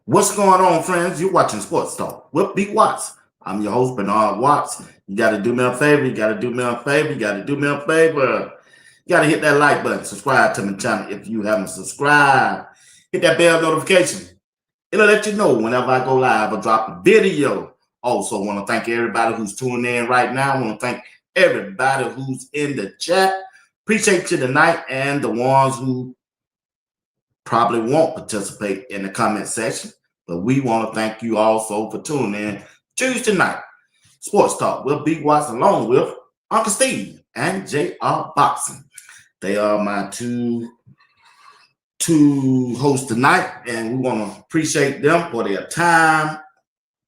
What's going on, friends? You're watching Sports Talk with B. Watts. I'm your host, Bernard Watts. You got to do me a favor. You got to do me a favor. You got to do me a favor. You got to hit that like button. Subscribe to my channel if you haven't subscribed. Hit that bell notification. It'll let you know whenever I go live or drop a video. Also, want to thank everybody who's tuning in right now. I want to thank everybody who's in the chat. Appreciate you tonight, and the ones who probably won't participate in the comment section. But we want to thank you also for tuning in Tuesday night. Sports Talk with B. Watts along with Uncle Steve and JR Boxing. They are my two hosts tonight, and we want to appreciate them for their time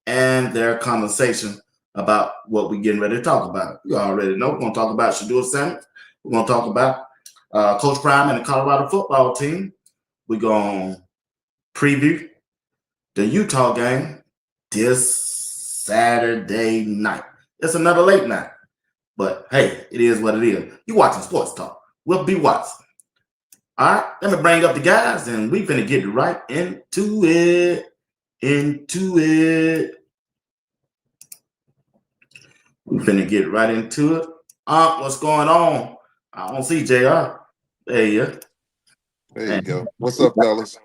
and their conversation about what we're getting ready to talk about. You already know we're going to talk about Shedeur Sanders. We're going to talk about Coach Prime and the Colorado football team. We're going to preview the Utah game this Saturday night. It's another late night, but hey, it is what it is. You're watching Sports Talk with B. Watts. All right, let me bring up the guys, and we finna get right into it. We finna get right into it. What's going on? I don't see JR. There you go. There you go. What's up, fellas?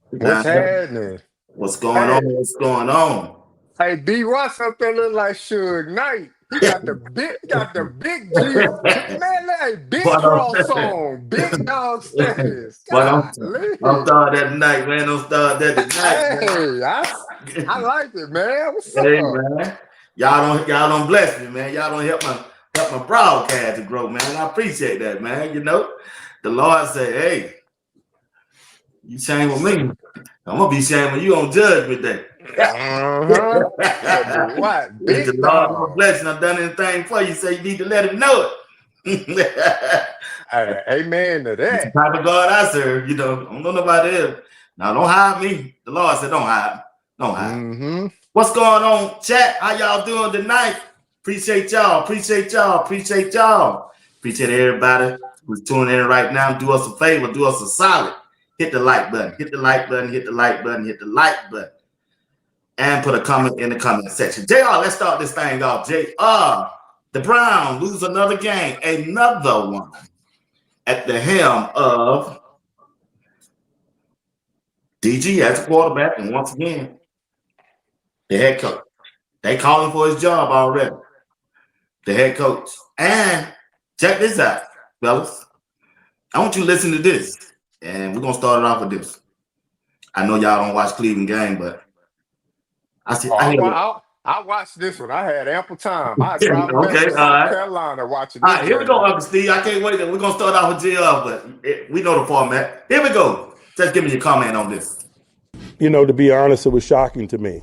What's happening? What's going on? What's going on? Hey, B. Ross up there look like Suge Knight. He got the big G. Man, like big draw song, big dog status. I'm starting that tonight, man. I'm starting that tonight. Hey, I like it, man. What's hey, up? Man. Y'all don't bless me, man. Y'all don't help my broadcast to grow, man. I appreciate that, man. You know, the Lord said, hey, you shame with me, I'm gonna be shaming you on Judgment Day. What? Big the Lord no blessing. I've done anything for you, so you need to let him know it. Hey, amen to that. That's the type of God I serve. You know, I don't know nobody else. Now, don't hide me. The Lord said, don't hide. Don't hide. What's going on, chat? How y'all doing tonight? Appreciate y'all. Appreciate everybody who's tuning in right now. Do us a favor. Do us a solid. Hit the like button. Hit the like button. Hit the like button. Hit the like button. And put a comment in the comment section. JR, let's start this thing off. JR, the Browns lose another game. Another one at the helm of DG as a quarterback. And once again, the head coach. They calling for his job already. The head coach. And check this out, fellas. I want you to listen to this. And we're going to start it off with this. I know y'all don't watch Cleveland game, but I watched this one. I had ample time. I dropped back to South Carolina watching this. All right, here we go, Uncle Steve. I can't wait. We're going to start off with JR, but we know the format. Here we go. Just give me your comment on this. You know, to be honest, it was shocking to me.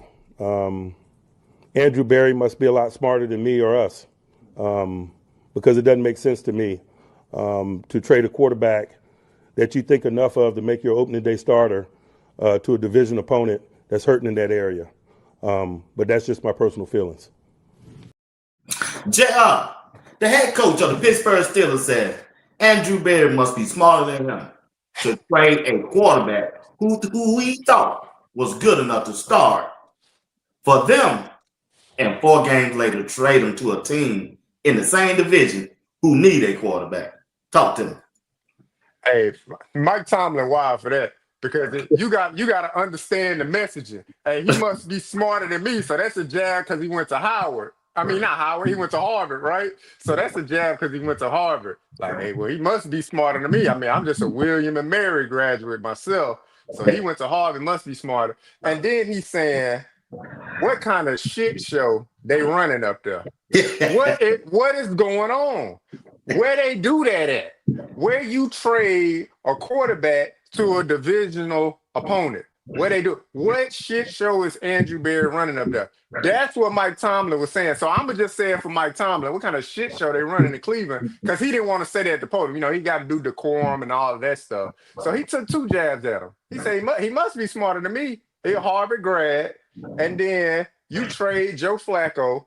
Andrew Berry must be a lot smarter than me or us because it doesn't make sense to me to trade a quarterback that you think enough of to make your opening day starter to a division opponent that's hurting in that area. But that's just my personal feelings. JR, the head coach of the Pittsburgh Steelers, said Andrew Berry must be smarter than him to trade a quarterback who he thought was good enough to start for them, and 4 games later trade him to a team in the same division who need a quarterback. Talk to me. Hey, Mike Tomlin, wild for that because you got to understand the messaging. Hey, he must be smarter than me, so that's a jab because he went to Howard. I mean, not Howard, he went to Harvard, right? So that's a jab because he went to Harvard. Like, hey, well, he must be smarter than me. I mean, I'm just a William and Mary graduate myself, so he went to Harvard, must be smarter. And then he's saying, what kind of shit show they running up there? What is going on? Where they do that at? Where you trade a quarterback to a divisional opponent? Where they do? What shit show is Andrew Berry running up there? That's what Mike Tomlin was saying. So I'm gonna just say it for Mike Tomlin. What kind of shit show they running in Cleveland? Because he didn't want to say that at the podium. You know, he got to do decorum and all of that stuff. So he took two jabs at him. He said he must be smarter than me. He a Harvard grad, and then you trade Joe Flacco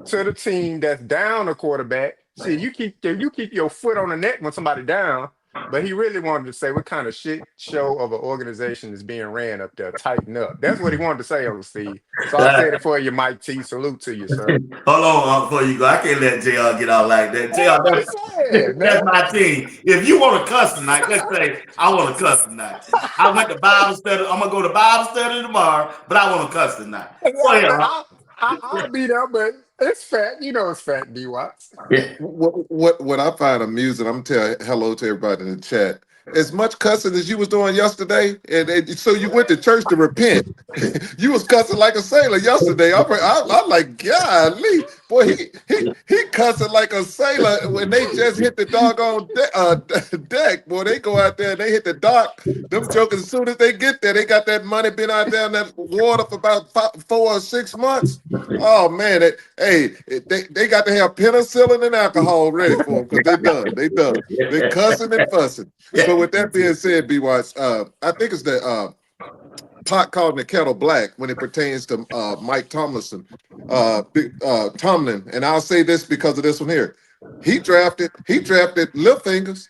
to the team that's down a quarterback. See, you keep your foot on the neck when somebody down. But he really wanted to say what kind of shit show of an organization is being ran up there. Tighten up. That's what he wanted to say, Uncle Steve. So I said it for you, Mike T. Salute to you, sir. Hold on, before you go. I can't let JR get out like that. Hey, I'm JR, just saying, man. that's my team. If you want to cuss tonight, let's say I want to cuss tonight. I went to Bible study. I'm gonna go to Bible study tomorrow, but I want to cuss tonight. Go ahead. I'll be there, but it's fat. You know it's fat, D Watts. What I find amusing, I'm gonna tell hello to everybody in the chat. As much cussing as you was doing yesterday, and so you went to church to repent. You was cussing like a sailor yesterday. I'm like, golly, boy, he cussing like a sailor when they just hit the doggone deck. Boy, they go out there and they hit the dock. Them jokers, as soon as they get there, they got that money been out there in that water for about 4 or 6 months. Oh man, they got to have penicillin and alcohol ready for them because they done. They cussing and fussing. So with that being said, B Watts, I think it's the pot calling the kettle black when it pertains to Mike Tomlinson, Tomlin, and I'll say this because of this one here. He drafted Lil Fingers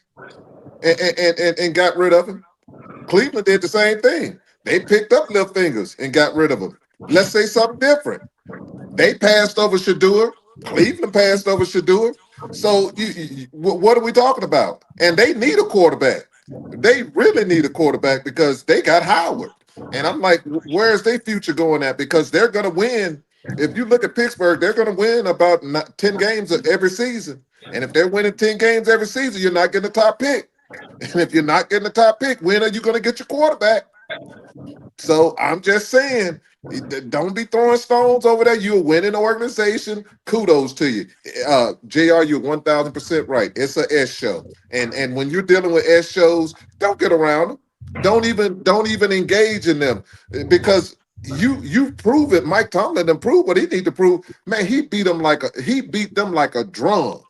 and got rid of him. Cleveland did the same thing. They picked up Lil Fingers and got rid of him. Let's say something different. They passed over Shedeur. Cleveland passed over Shedeur. So what are we talking about? And they need a quarterback. They really need a quarterback because they got Howard. And I'm like, where's their future going at? Because they're going to win. If you look at Pittsburgh, they're going to win about 10 games every season. And if they're winning 10 games every season, you're not getting a top pick. And if you're not getting a top pick, when are you going to get your quarterback? So I'm just saying, don't be throwing stones over there. You're a winning organization. Kudos to you. JR, you're 1,000% right. It's an S show. And when you're dealing with S shows, don't get around them. Don't even engage in them because you prove it. Mike Tomlin didn't prove what he need to prove. Man, he beat them like a drum.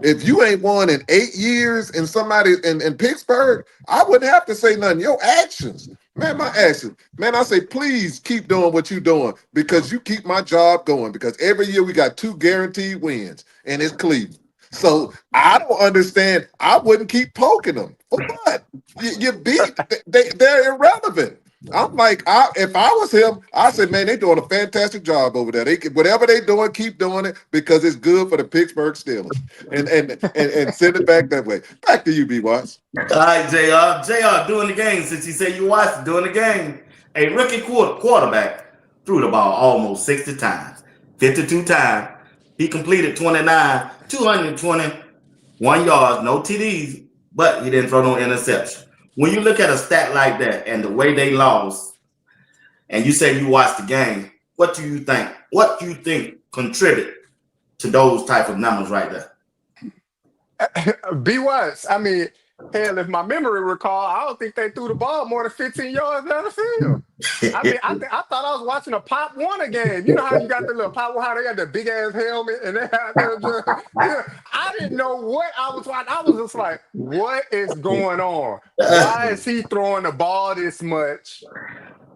If you ain't won in 8 years and somebody in Pittsburgh, I wouldn't have to say nothing. Your actions. Man, my actions. Man, I say, please keep doing what you're doing because you keep my job going because every year we got 2 guaranteed wins and it's Cleveland. So I don't understand. I wouldn't keep poking them. For what? You beat. They're irrelevant. I'm like, if I was him, I said, man, they're doing a fantastic job over there. Whatever they're doing, keep doing it because it's good for the Pittsburgh Steelers. And send it back that way. Back to you, B. Watts. All right, JR doing the game since you said you watched doing the game. A rookie quarterback threw the ball almost 60 times, 52 times. He completed 29, 221 yards, no TDs, but he didn't throw no interception. When you look at a stat like that and the way they lost, and you say you watched the game, what do you think? What do you think contributed to those type of numbers right there? B Watts, I mean, hell, if my memory recall, I don't think they threw the ball more than 15 yards down the field. I mean, I thought I was watching a Pop Warner game. You know how you got the little Pop Warner, how they got the big ass helmet and they had I didn't know what I was watching. I was just like, what is going on? Why is he throwing the ball this much?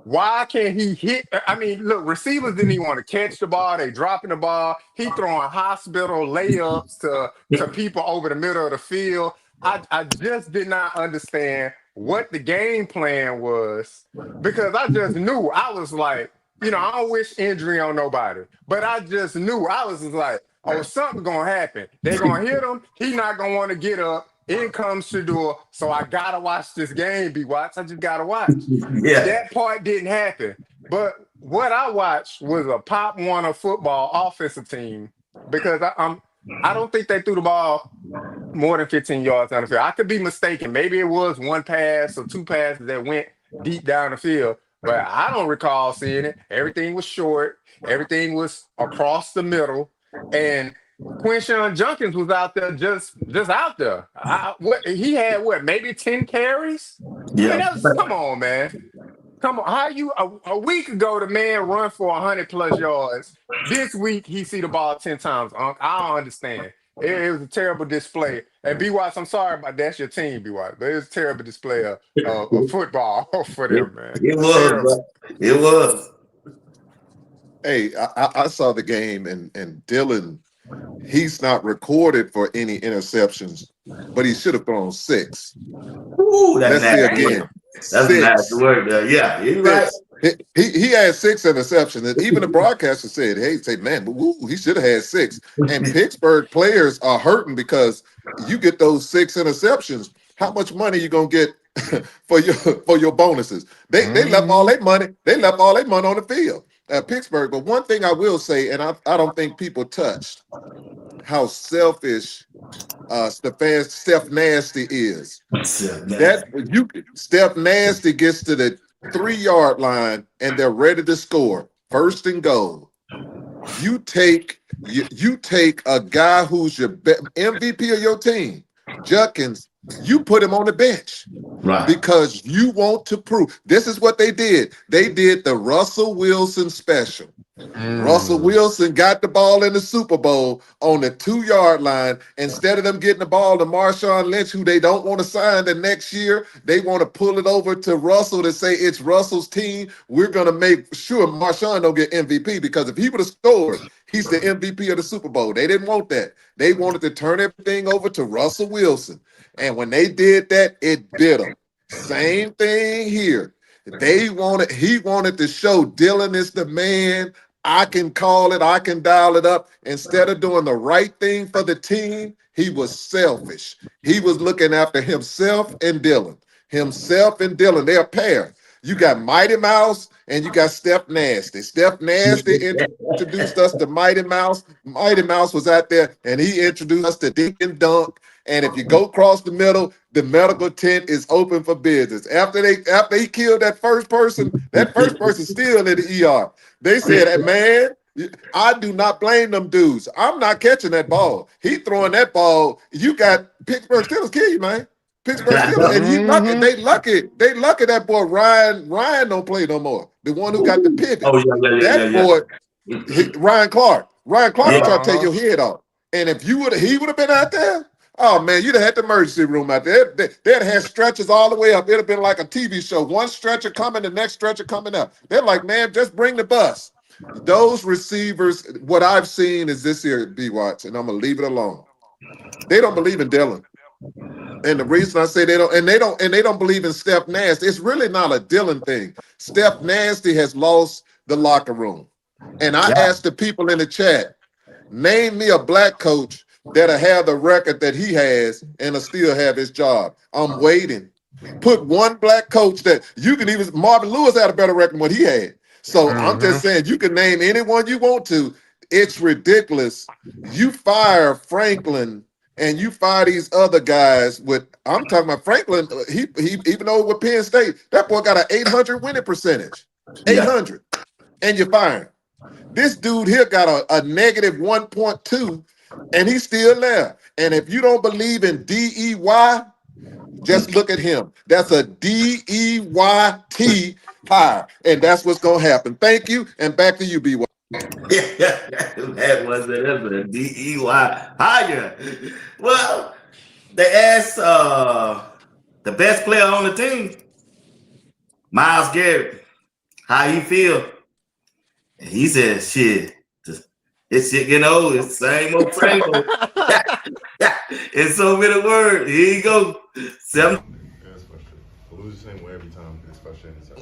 Why can't he hit? I mean, look, receivers didn't even want to catch the ball. They dropping the ball. He throwing hospital layups to people over the middle of the field. I just did not understand what the game plan was because I just knew. I was like, I don't wish injury on nobody, but I just knew. I was just like, oh, something's going to happen. They're going to hit him. He's not going to want to get up. In comes Shedeur, so I gotta watch this game. Be watched. I just gotta watch. Yeah. That part didn't happen. But what I watched was a Pop Warner football offensive team because I don't think they threw the ball more than 15 yards down the field. I could be mistaken. Maybe it was one pass or two passes that went deep down the field, but I don't recall seeing it. Everything was short. Everything was across the middle, and Quinshawn Junkins was out there just out there. What he had what maybe 10 carries. I mean, Yeah. that was come on, man. Come on, how you a week ago the man run for 100+ yards. This week he see the ball 10 times. I don't understand. It was a terrible display. And B Watts, I'm sorry about that's your team, B Watts, but it was a terrible display of football for It, them, man. it was, Terrible. bro. It was. Hey, I saw the game, and Dylan, he's not recorded for any interceptions, but he should have thrown 6. Ooh, that's Let's see nasty Damn. again. work. That's nasty 6. work there. Yeah, you're right. 6. He had 6 interceptions, and even the broadcaster said, "Hey, man, he should have had 6." And Pittsburgh players are hurting because you get those 6 interceptions. How much money you gonna get for your bonuses? They left all Mhm. their money. They left all their money on the field at Pittsburgh. But one thing I will say, and I don't think people touched how selfish Steph Nasty is. That Steph Nasty gets to the 3-yard line and they're ready to score. 1st and goal. You take a guy who's your MVP of your team, Judkins. You put him on the bench Right. because you want to prove. This is what they did. They did the Russell Wilson special. Russell Mm. Wilson got the ball in the Super Bowl on the 2-yard line. Instead of them getting the ball to Marshawn Lynch, who they don't want to sign the next year, they want to pull it over to Russell to say it's Russell's team. We're going to make sure Marshawn don't get MVP because if he would have scored, he's the MVP of the Super Bowl. They didn't want that. They wanted to turn everything over to Russell Wilson. And when they did that, it bit them. Same thing here. He wanted to show Dylan is the man. I can call it, I can dial it up. Instead of doing the right thing for the team, he was selfish. He was looking after himself and Dylan. Himself and Dylan, they're a pair. You got Mighty Mouse and you got Steph Nasty. Steph Nasty introduced us to Mighty Mouse. Mighty Mouse was out there and he introduced us to Dink and Dunk. And if you go across the middle, the medical tent is open for business. After he killed that first person still in the ER. They said, "Hey, man, I do not blame them dudes. I'm not catching that ball. He throwing that ball. You got Pittsburgh Steelers kill you, man. Pittsburgh Steelers, and you lucky. Mhm. They lucky that boy Ryan don't play no more. The one who got the pivot. Oh yeah. That boy, Ryan Clark. Ryan Clark will Yeah. try to take Uh-huh. your head off. And if he would have been out there, oh man, you'd have had the emergency room out there. They'd have had stretchers all the way up. It'd have been like a TV show. One stretcher coming, the next stretcher coming up. They're like, man, just bring the bus. Those receivers, what I've seen is this here, B Watts, and I'm gonna leave it alone. They don't believe in Dylan. And the reason I say they don't believe in Steph Nasty, it's really not a Dylan thing. Steph Nasty has lost the locker room. And I Yeah. asked the people in the chat, name me a black coach that'll have the record that he has and will still have his job. I'm waiting. Put one black coach that you can even Marvin Lewis had a better record than what he had. So I'm just Mhm. saying you can name anyone you want to. It's ridiculous. You fire Franklin and you fire these other guys with I'm talking about Franklin. He even though with Penn State, that boy got an 800 winning percentage. Yeah. 800. And you're firing. This dude here got a negative 1.2 and he's still there. And if you don't believe in DEY, just look at him. That's a DEYT hire. And that's what's going to happen. Thank you. And back to you, BY. That was it. That's a DEY higher. Well, they asked the best player on the team, Miles Garrett, how he feel. And he said, shit, it's shit getting old. It's same old, same old. In so many words. Here you go. Seven. Yeah, it's frustrating. But lose the same way every time. It's frustrating as hell.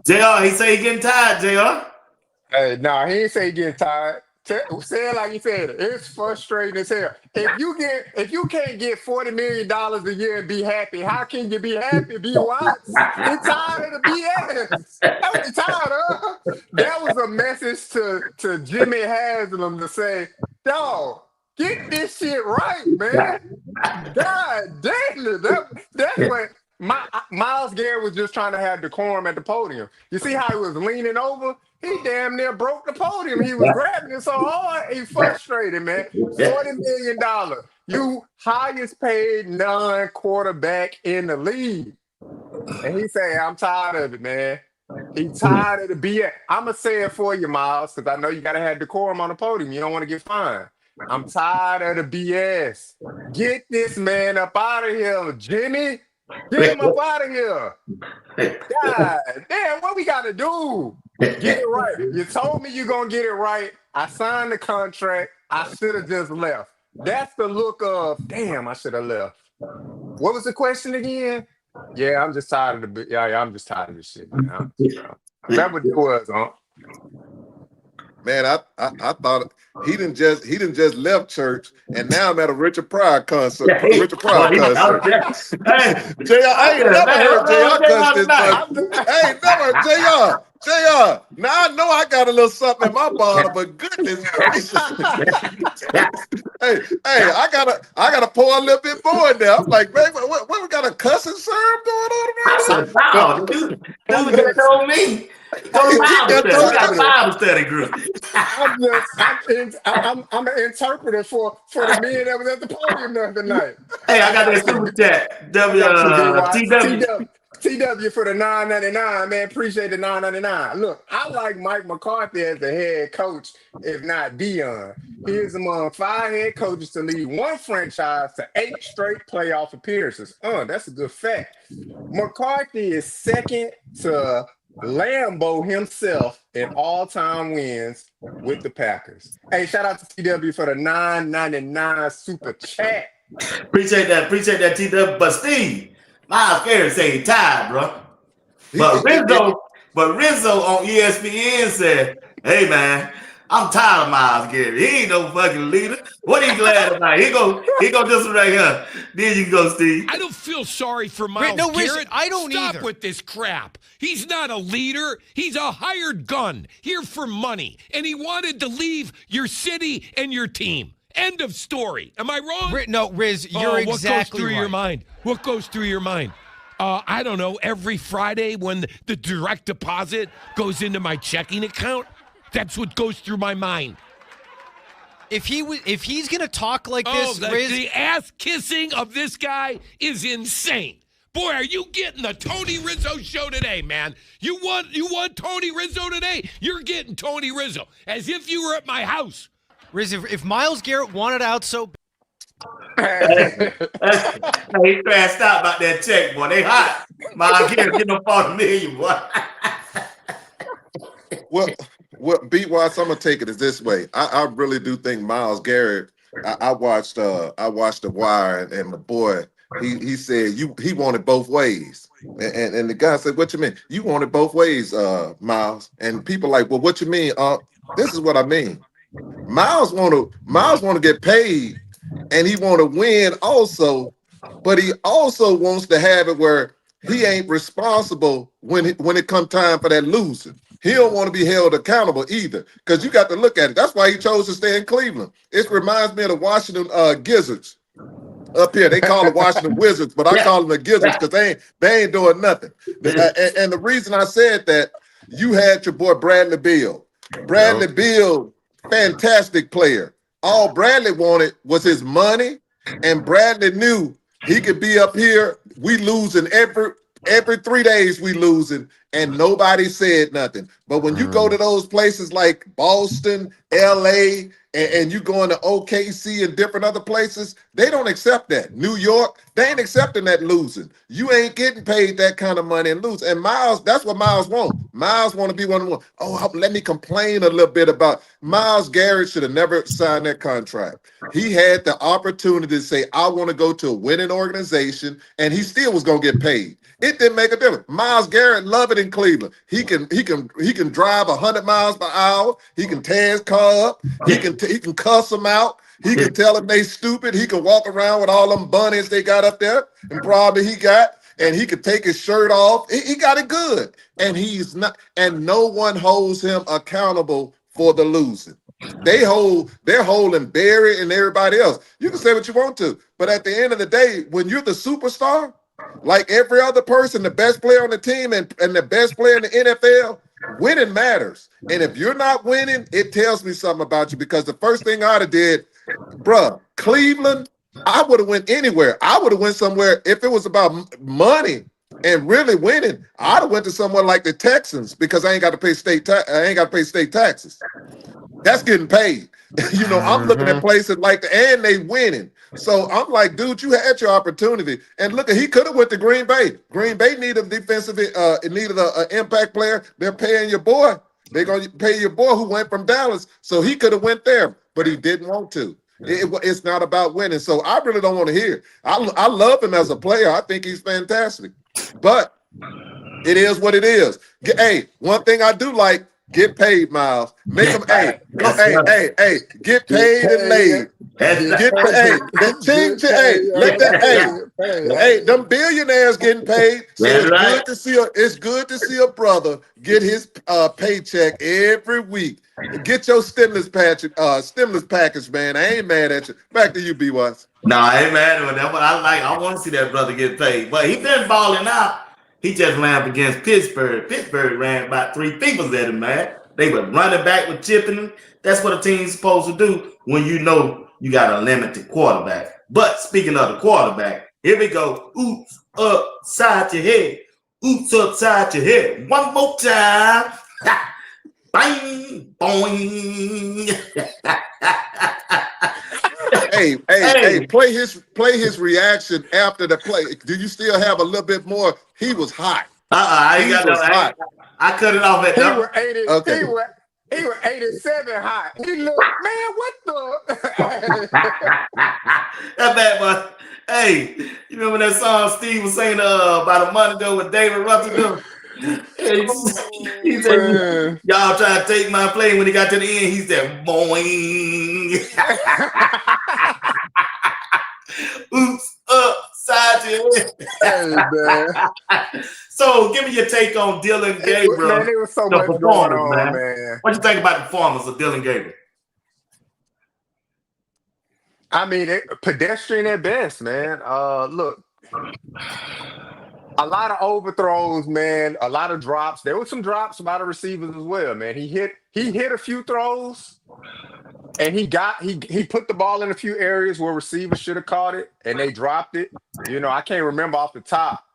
JR, he say he getting tired, JR. Hey, nah, he ain't say he getting tired. Say it like you said. It's frustrating as hell. If you can't get $40 million a year and be happy, how can you be happy? Be Watts. He tired of the BS. That's what he tired of. That was a message to Jimmy Haslam to say, dog, get this shit right, man. God damn it. That's what Miles Garrett was just trying to have decorum at the podium. You see how he was leaning over? He damn near broke the podium. He was grabbing it so hard, he frustrated, man. $40 million. You highest paid non-quarterback in the league. And he say, I'm tired of it, man. He tired of the BS. I'ma say it for you, Miles, because I know you gotta have decorum on the podium. You don't want to get fined. I'm tired of the BS. Get this man up out of here, Jimmy. Get him up out of here. God damn, what we gotta do? Get it right. You told me you're gonna get it right. I signed the contract. I should have just left. That's the look of, damn, I should have left. What was the question again? Yeah, I'm just tired of I'm just tired of this shit, man. That's what it was, huh? Man, I thought he didn't just left church, and now I'm at a Richard Pryor concert. Richard Pryor concert. Hey, JR, I ain't never heard JR cuss this much. I ain't never heard JR. Now I know I got a little something in my bottle, but goodness gracious. hey, I gotta pour a little bit more in there. I'm like, man, what we got a cussing serve going on I said, dude just told me. Go to Bible study group. I'm an interpreter for the men that was at the podium the other night. Hey, I got that super chat. TW for the $9.99, man. Appreciate the $9.99. Look, I like Mike McCarthy as the head coach, if not Dion. He is among 5 head coaches to lead one franchise to 8 straight playoff appearances. That's a good fact. McCarthy is second to Lambeau himself in all-time wins with the Packers. Hey, shout out to TW for the $9.99 super chat. Appreciate that, TW. But Steve, Miles Garrett say he tired, bro. But Rizzo on ESPN said, "Hey man, I'm tired of Miles Garrett. He ain't no fucking leader. What he glad about? He go do some right here. Then you can go, Steve." I don't feel sorry for Miles Garrett. I don't Stop either. with this crap. He's not a leader. He's a hired gun here for money. And he wanted to leave your city and your team. End of story. Am I wrong? No, Riz, you're exactly What goes through right. your mind? What goes through your mind? I don't know. Every Friday when the direct deposit goes into my checking account, that's what goes through my mind. If he's gonna talk like this, Riz, the ass kissing of this guy is insane. Boy, are you getting the Tony Rizzo show today, man? You want Tony Rizzo today? You're getting Tony Rizzo as if you were at my house. Riz, if Miles Garrett wanted out so Hey, he crashed out about that check, boy. They hot. Miles Garrett getting them $40 million, boy. Well, Beat Watts, I'm gonna take it as this way. I really do think Miles Garrett. I watched The Wire, and the boy, he said he wanted both ways, and the guy said, "What you mean? You want it both ways, Miles?" And people like, "Well, what you mean? This is what I mean. Miles want to get paid, and he want to win also, but he also wants to have it where he ain't responsible when it come time for that losing. He don't want to be held accountable either, because you got to look at it. That's why he chose to stay in Cleveland. It reminds me of the Washington Gizzards up here. They call it Washington Wizards, but I call them the Gizzards because they ain't doing nothing. And the reason I said that, you had your boy Bradley Beal. Bradley Beal, fantastic player. All Bradley wanted was his money, and Bradley knew he could be up here. We losing every 3 days, we losing, and nobody said nothing. But when you go to those places like Boston, LA, and you going to OKC and different other places, they don't accept that. New York, they ain't accepting that losing. You ain't getting paid that kind of money and lose. And Miles, that's what Miles wants. Miles want to be one of them. Oh, let me complain a little bit about Miles Garrett. Should have never signed that contract. He had the opportunity to say, I want to go to a winning organization, and he still was going to get paid. It didn't make a difference. Miles Garrett loved it it in Cleveland. He can drive 100 miles per hour. He can tear his car up. He can cuss them out. He can tell them they stupid. He can walk around with all them bunnies they got up there, and probably he got. And he could take his shirt off. He got it good. And he's not, and no one holds him accountable for the losing. They're holding Barry and everybody else. You can say what you want to, but at the end of the day, when you're the superstar, like every other person, the best player on the team and the best player in the NFL, winning matters. And if you're not winning, it tells me something about you, because the first thing I'd have did, bruh, Cleveland, I would have went anywhere. I would have went somewhere if it was about money and really winning. I'd have went to somewhere like the Texans, because I ain't got to pay state taxes. That's getting paid. I'm looking at places like and they winning. So I'm like, dude, you had your opportunity. And look, he could have went to Green Bay. Green Bay needed a defensive, needed an impact player. They're paying your boy. They're gonna pay your boy who went from Dallas. So he could have went there, but he didn't want to. It's not about winning. So I really don't want to hear. I love him as a player. I think he's fantastic. But it is what it is. Hey, one thing I do like, get paid, Miles. Make them, get paid and laid. Get paid. Them billionaires getting paid. So it's good to see a brother get his paycheck every week. Get your stimulus package, man. I ain't mad at you. Back to you, B. Watts. No, I ain't mad at him. That's what I like. I want to see that brother get paid. But he been balling out. He just ran up against Pittsburgh. Pittsburgh ran about 3 fingers at him, man. They were running back with chipping him. That's what a team's supposed to do when you know you got a limited quarterback. But speaking of the quarterback, here we go. Oops, upside your head. Oops, upside your head. One more time. Ha! Bang, boing. Hey, play his reaction after the play. Do you still have a little bit more? He was hot. I ain't got no hot. I cut it off at He that. was 80. Okay. He was 87 hot. He looked, man, what the? That bad boy. Hey, you remember that song Steve was saying about a month ago with David Rutherford? He said, y'all trying to take my play. When he got to the end, he said, boing. Oops, upside your head. Hey, man. So, give me your take on Dylan Gabriel. Man, there was so much going on, man. What you think about the performance of Dylan Gabriel? I mean, pedestrian at best, man. Look, a lot of overthrows, man. A lot of drops. There were some drops by the receivers as well, man. He hit a few throws, and he put the ball in a few areas where receivers should have caught it, and they dropped it. I can't remember off the top,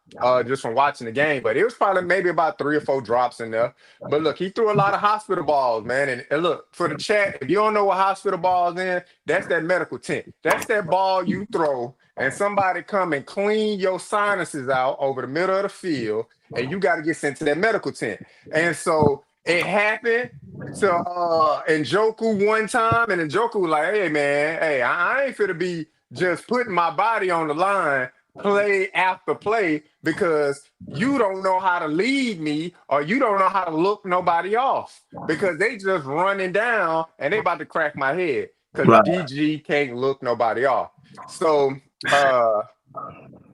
just from watching the game, but it was probably maybe about 3 or 4 drops in there. But look, he threw a lot of hospital balls, man. And look, for the chat, if you don't know what hospital balls in, that's that medical tent. That's that ball you throw and somebody come and clean your sinuses out over the middle of the field, and you got to get sent to that medical tent. And so it happened to Njoku one time, and Njoku was like, hey, man, hey, I ain't finna be just putting my body on the line play after play because you don't know how to lead me or you don't know how to look nobody off, because they just running down and they about to crack my head because DG can't look nobody off. So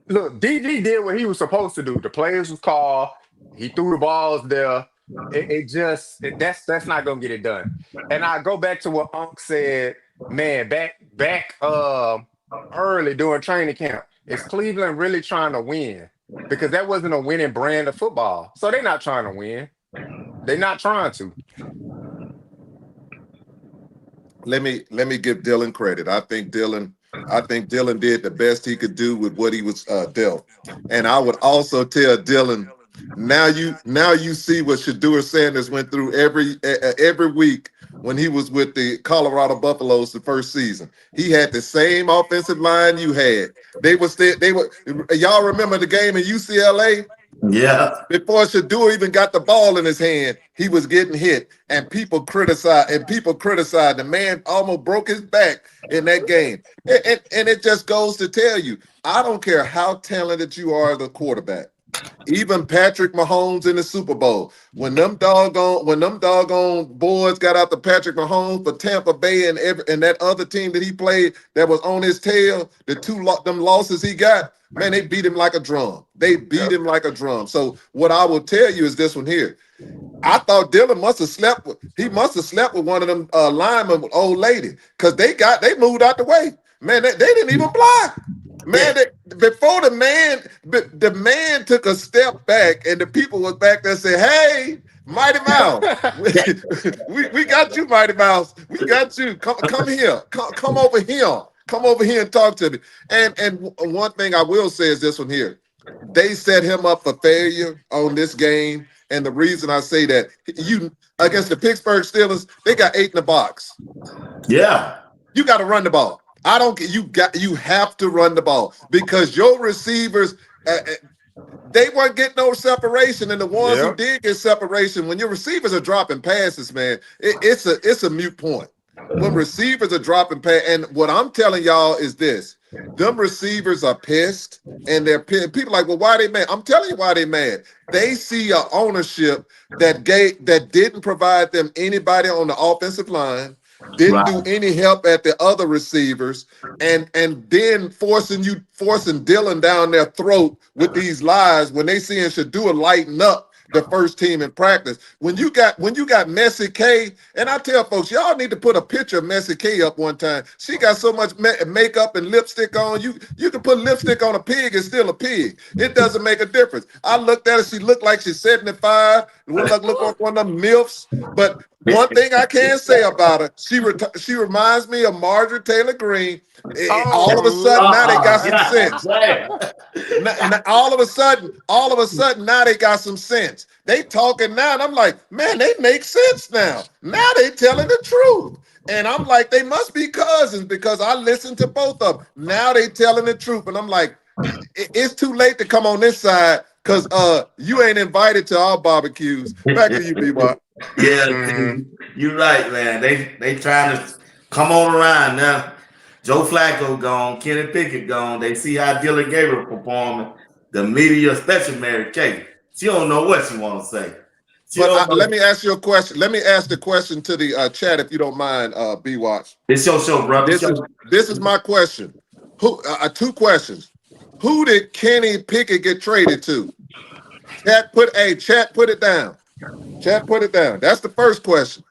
look, DG did what he was supposed to do. The players was called. He threw the balls there. That's not gonna get it done. And I go back to what Unc said, man, back early during training camp. Is Cleveland really trying to win? Because that wasn't a winning brand of football. So they're not trying to win. They're not trying to. Let me give Dylan credit. I think Dylan did the best he could do with what he was dealt. And I would also tell Dylan, now you see what Shedeur Sanders went through every week when he was with the Colorado Buffaloes the first season. He had the same offensive line you had. Y'all remember the game in UCLA? Yeah. Before Shedeur even got the ball in his hand, he was getting hit, and people criticized. The man almost broke his back in that game. And it just goes to tell you, I don't care how talented you are as a quarterback. Even Patrick Mahomes in the Super Bowl, when them doggone boys got out to Patrick Mahomes for Tampa Bay and that other team that he played that was on his tail, them losses he got, man, they beat him like a drum. They beat him like a drum. So what I will tell you is this one here. I thought Dylan must have slept with one of them linemen, old lady, because they moved out the way. Man, they didn't even block. Man, before the man took a step back and the people was back there saying, "Hey, Mighty Mouse, we got you, Mighty Mouse. We got you. Come here. Come over here. Come over here and talk to me." And one thing I will say is this one here. They set him up for failure on this game. And the reason I say that, against the Pittsburgh Steelers, they got 8 in the box. Yeah. You got to run the ball. You have to run the ball because your receivers, they weren't getting no separation, and the ones who did get separation, when your receivers are dropping passes, man, it's a moot point. When receivers are dropping passes, and what I'm telling y'all is this: them receivers are pissed, and they're pissed. People are like, well, why are they mad? I'm telling you why they mad. They see a ownership that didn't provide them anybody on the offensive line. Didn't do any help at the other receivers, and then forcing Dylan down their throat with these lies when they seeing Shedeur lighten up the first team in practice. When you got Messy K, and I tell folks, y'all need to put a picture of Messy K up one time. She got so much makeup and lipstick on. You can put lipstick on a pig and still a pig. It doesn't make a difference. I looked at her. She looked like she's 75. Look like one of them MILFs. But one thing I can say about her, she reminds me of Marjorie Taylor Greene. All of a sudden, now they got some sense. All of a sudden, now they got some sense. They talking now, and I'm like, man, they make sense now. Now they telling the truth. And I'm like, they must be cousins because I listened to both of them. Now they telling the truth. And I'm like, it's too late to come on this side because you ain't invited to our barbecues. Back to you, B-Boy. Yeah, you're right, man. They trying to come on around now. Joe Flacco gone, Kenny Pickett gone. They see how Dylan Gabriel performing. The media, especially Mary Kay, she don't know what she want to say. Let me ask you a question. Let me ask the question to the chat, if you don't mind, B-Watch. It's your show, bro. This is my question. Two questions. Who did Kenny Pickett get traded to? Chat, put it down. Chat, put it down. That's the first question.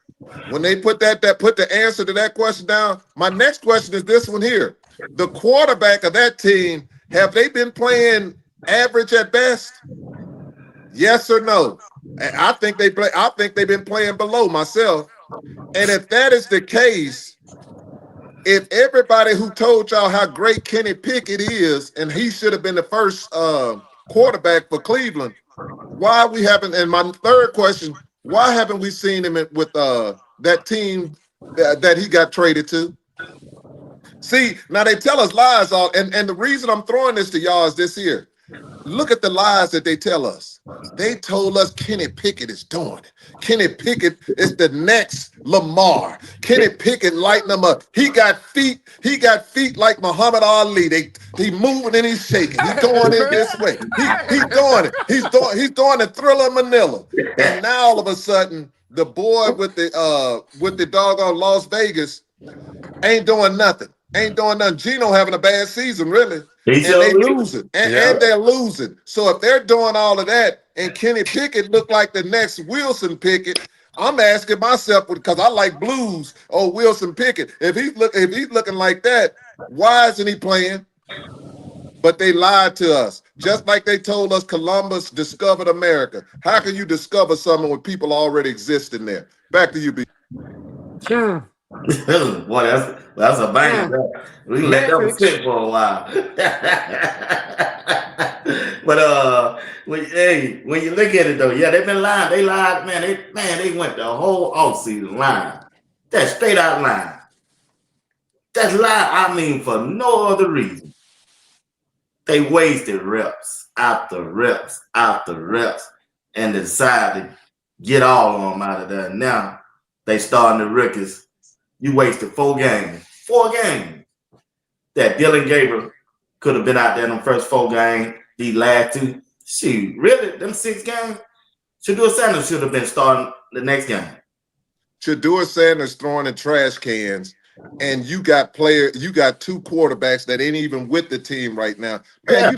When they put put the answer to that question down, my next question is this one here. The quarterback of that team, have they been playing average at best? Yes or no? I think they've been playing below myself. And if that is the case, if everybody who told y'all how great Kenny Pickett is, and he should have been the first quarterback for Cleveland, why we haven't? And my third question: why haven't we seen him with that team that he got traded to? See, now they tell us lies all, and the reason I'm throwing this to y'all is this here. Look at the lies that they tell us. They told us Kenny Pickett is doing it. Kenny Pickett is the next Lamar. Kenny Pickett lighting them up. He got feet like Muhammad Ali. He moving and he's shaking. He's going in this way. He's doing it. He's doing the Thriller Manila. And now all of a sudden, the boy with the doggone Las Vegas ain't doing nothing. Gino having a bad season, really. And they losing. And they're losing. So if they're doing all of that and Kenny Pickett look like the next Wilson Pickett, I'm asking myself, because I like blues, Wilson Pickett. If he's looking like that, why isn't he playing? But they lied to us. Just like they told us Columbus discovered America. How can you discover something when people already exist in there? Back to you, B. Boy, that's a banger. We can let them sit for a while. But when you look at it though, yeah, they've been lying. They lied, man. They went the whole offseason lying. That's straight out lying. That's lie. I mean, for no other reason. They wasted reps after reps after reps, and they decided to get all of them out of there. Now they starting the rookies. You wasted 4 games. 4 games. That Dylan Gabriel could have been out there in the first 4 games. These last 2, Shoot, really? Them 6 games? Shedeur Sanders should have been starting the next game. Shedeur Sanders throwing in trash cans, and you got two quarterbacks that ain't even with the team right now. Man, Yeah. you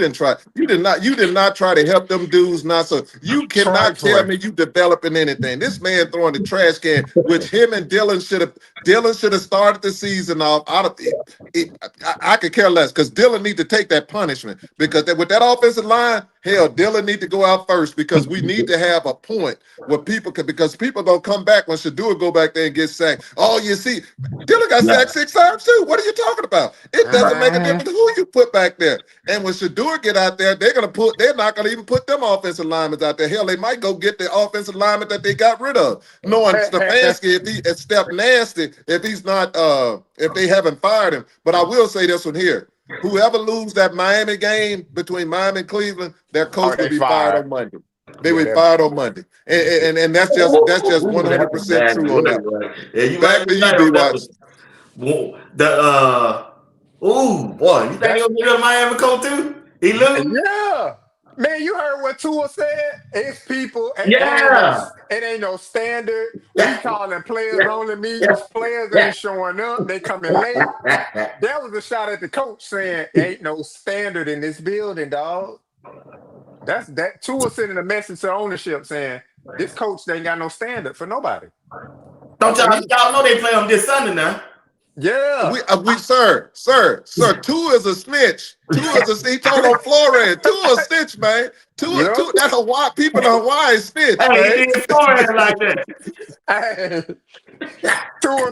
did not try to help them dudes. Not so you cannot tell me you developing anything. This man throwing the trash can, which him and Dylan should have started the season off. I could care less because Dylan need to take that punishment with that offensive line. Hell, Dylan need to go out first because we need to have a point where because people gonna come back when Shedeur go back there and get sacked. Oh, you see, Dylan got sacked 6 times too. What are you talking about? It doesn't make a difference who you put back there. And when Shedeur get out there, they're not gonna even put them offensive linemen out there. Hell, they might go get the offensive lineman that they got rid of. Knowing Stefanski, if Steph Nasty, if he's not if they haven't fired him. But I will say this one here. Whoever lose that Miami game between Miami and Cleveland, their coach will be fired on Monday. They will be fired on Monday, and that's just 100% true on that. Yeah, you Back to you, B-Watch. Boy, you think he'll get a Miami coach too? He lose? Yeah. Man, you heard what Tua said? It's people. It ain't no standard. We calling players only meetings. Players ain't showing up. They coming late. That was a shot at the coach saying, ain't no standard in this building, dog. That Tua sending a message to ownership saying, this coach ain't got no standard for nobody. Don't y'all know they play on this Sunday now? Yeah. Sir, Tua is a snitch. He told on Flores. Tua a snitch, man. Tua, that Hawaii people in Hawaii snitch. Hey, he didn't Flores like that. Hey, Tua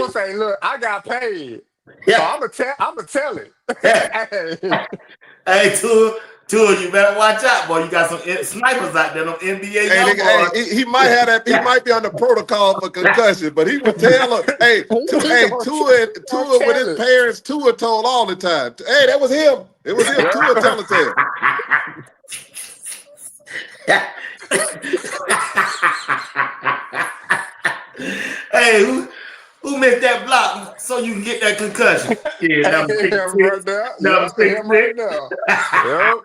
say, look, I got paid. Yeah. So I'ma tell it. Hey, Tua, you better watch out, boy. You got some snipers out there, no NBA. He might have that. He might be on the protocol for concussion, but he would tell her, Tua with his parents, Tua told all the time. Hey, that was him. It was him. Tua telling us. Hey, who missed that block so you can get that concussion? Yeah, number 6. Right now. Yep.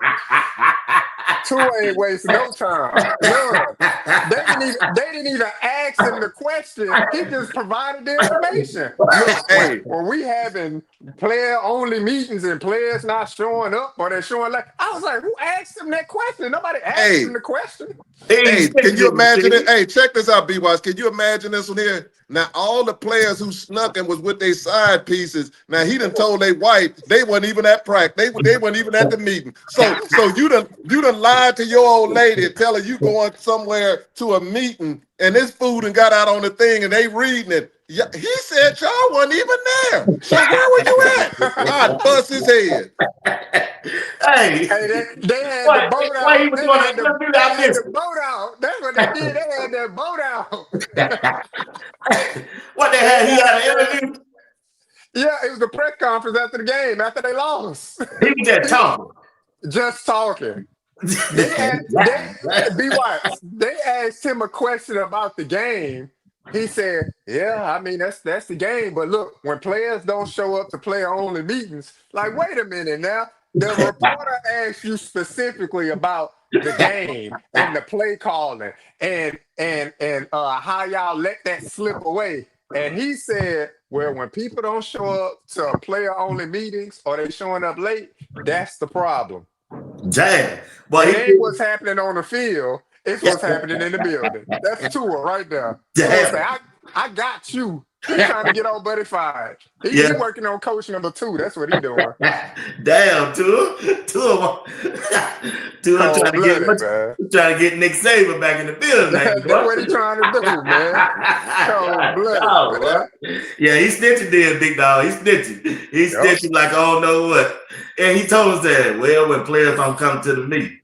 Tua ain't wasting no time. Look, they didn't even ask him the question. He just provided the information. Look, when we having player-only meetings and players not showing up or they're showing I was like, who asked him that question? Nobody asked him the question. Hey, can you imagine it? Hey, check this out, B-Watch. Can you imagine this one here? Now, all the players who snuck and was with their side pieces, now he done told their wife they wasn't even at practice. They weren't even at the meeting. So you done lied to your old lady and tell her you going somewhere to a meeting and this food and got out on the thing and they reading it. Yeah, he said y'all wasn't even there. So where were you at? I'd bust his head. Hey, they had the boat out. Why he was going to do that? They had the boat out. That's what they did. They had that boat out. What they had? He had an interview. Yeah, it was the press conference after the game, after they lost. He was just talking. Just talking. They asked him a question about the game. He said, yeah, I mean, that's the game. But look, when players don't show up to player-only meetings, like, wait a minute now. The reporter asked you specifically about the game and the play calling and how y'all let that slip away. And he said, well, when people don't show up to player-only meetings or they showing up late, that's the problem. Damn. Well, it ain't what's happening on the field. It's what's happening in the building. That's Tua right there. Damn. I got you. He's trying to get old buddy fired. He's working on coach number 2. That's what he's doing. Damn, Tua trying to get Nick Saban back in the building. That's what he's trying to do, man. Cold-blooded, yeah, he's snitching there, big dog. He's snitching. He's snitching like I don't know what. And he told us that, well, when players don't come to the meeting.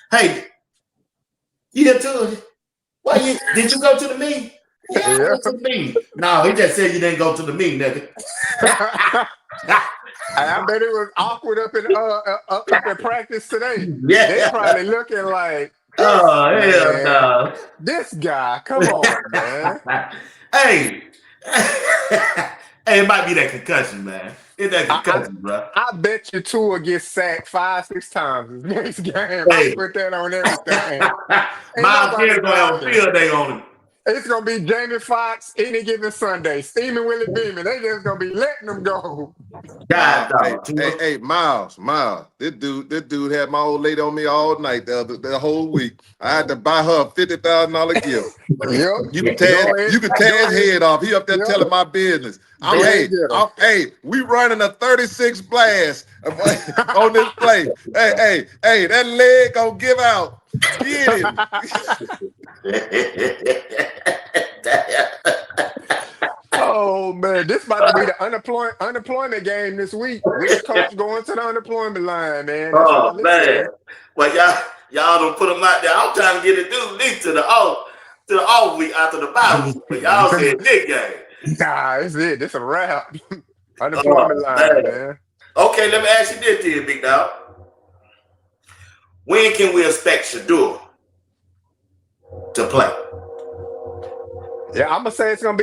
Hey, yeah, Tua, did you go to the meeting? Yeah, I went to the meeting. No, he just said you didn't go to the meeting, nigga. I bet it was awkward up in practice today. Yeah, they probably looking like, oh hell no, this guy. Come on, man. Hey, it might be that concussion, man. It's that I, concussion, bro. I bet you Tua gets sacked 5, 6 times this next game. I Hey. put that on everything. Ain't Miles nobody Garrett's gonna have a blocking. field day on him. It's gonna be Jamie Foxx any given Sunday. Steaming Willie Beeman. They just gonna be letting them go. God, Hey, dog. hey, Miles, this dude had my old lady on me all night the whole week. I had to buy her a $50,000 gift. Yep. You can tear Go ahead. his head off. He up there Yep. telling my business. Go ahead and get him. We running a 36 blast on this play. Hey, that leg gonna give out. Get him. Oh man, this about to be the unemployment game this week. Which coach going to the unemployment line, man? That's Oh all it man. said. Well, y'all don't put them out there. I'm trying to get it due this to the off week after the bye week. But y'all said big game. Nah, that's it. This a wrap. Unemployment line, man. Okay, let me ask you this then, big dog. When can we expect Shedeur to play? Yeah, I'm gonna say it's gonna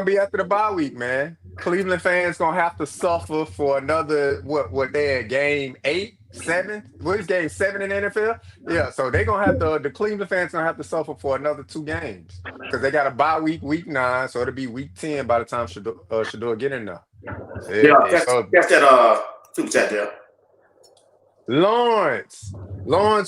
be after the bye week, man. Cleveland fans gonna have to suffer for another what they at game 8, 7? What is game 7 in the NFL? Yeah, so they're gonna have to the Cleveland fans gonna have to suffer for another 2 games because they got a bye week 9, so it'll be week 10 by the time Shedeur get in there. That's that super chat there. Lawrence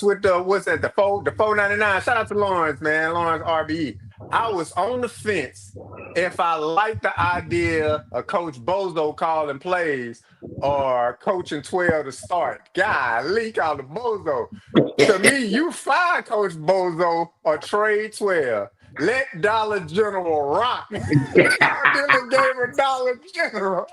with the what's that? The 499. Shout out to Lawrence, man. Lawrence RBE. I was on the fence if I like the idea of Coach Bozo calling plays or coaching 12 to start. Golly, call the Bozo. To me, you fire Coach Bozo or trade 12. Let Dollar General rock. Dylan gave her Dollar General.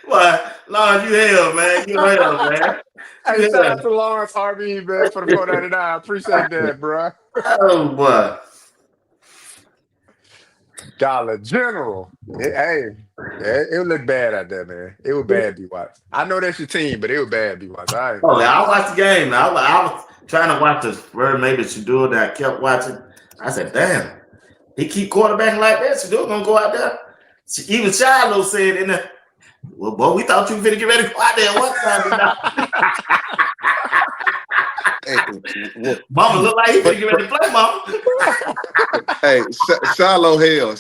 Well, Lawrence, you hell, man. You hell, man. Hey, shout out to Lawrence RB, man, for the 499. Appreciate that, bro. Oh boy. Dollar General. It would look bad out there, man. It was bad, B-Watch. I know that's your team, but it was bad, B-Watch. I watched the game. I was trying to watch the where maybe Shedeur that I kept watching. I said, damn, he keep quarterbacking like that. Shedeur gonna go out there. Even Shiloh said in the, well, boy, we thought you were gonna get ready to go out there one time. Hey, Mama look like he finna get ready to play, mama. Hey, shallow hell.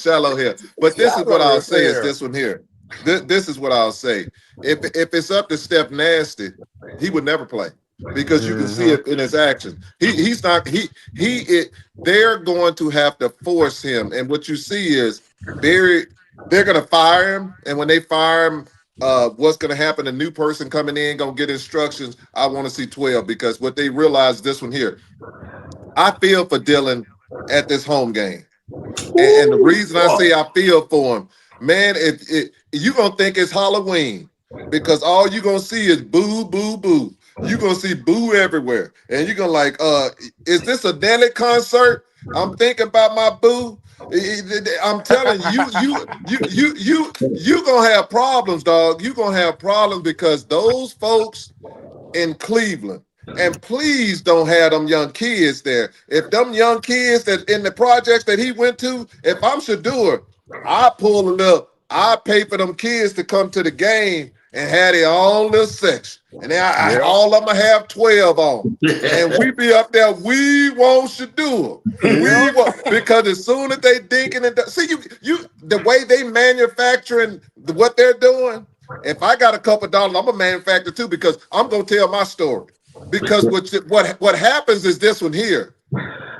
But this is what I'll say is this one here. This is what I'll say. If it's up to Steph Nasty, he would never play because you can see it in his actions. They're going to have to force him. And what you see is they're going to fire him. And when they fire him, what's going to happen? A new person coming in going to get instructions. I want to see 12 because what they realize this one here. I feel for Dylan at this home game. And the reason I say I feel for him, man, if you're going to think it's Halloween because all you're going to see is boo, boo, boo. You're going to see boo everywhere. And you're going to like, is this a Nelly concert? I'm thinking about my boo. I'm telling you gonna have problems, dog. You're gonna have problems because those folks in Cleveland, and please don't have them young kids there. If them young kids that in the projects that he went to, if I'm Shedeur, I pull it up. I pay for them kids to come to the game and have their own little section. And then all of them have 12 on. And we be up there, we want Shedeur. Because as soon as they dinking and see you the way they manufacturing what they're doing, if I got a couple dollars, I'm a manufacturer too, because I'm gonna tell my story. Because what happens is this one here.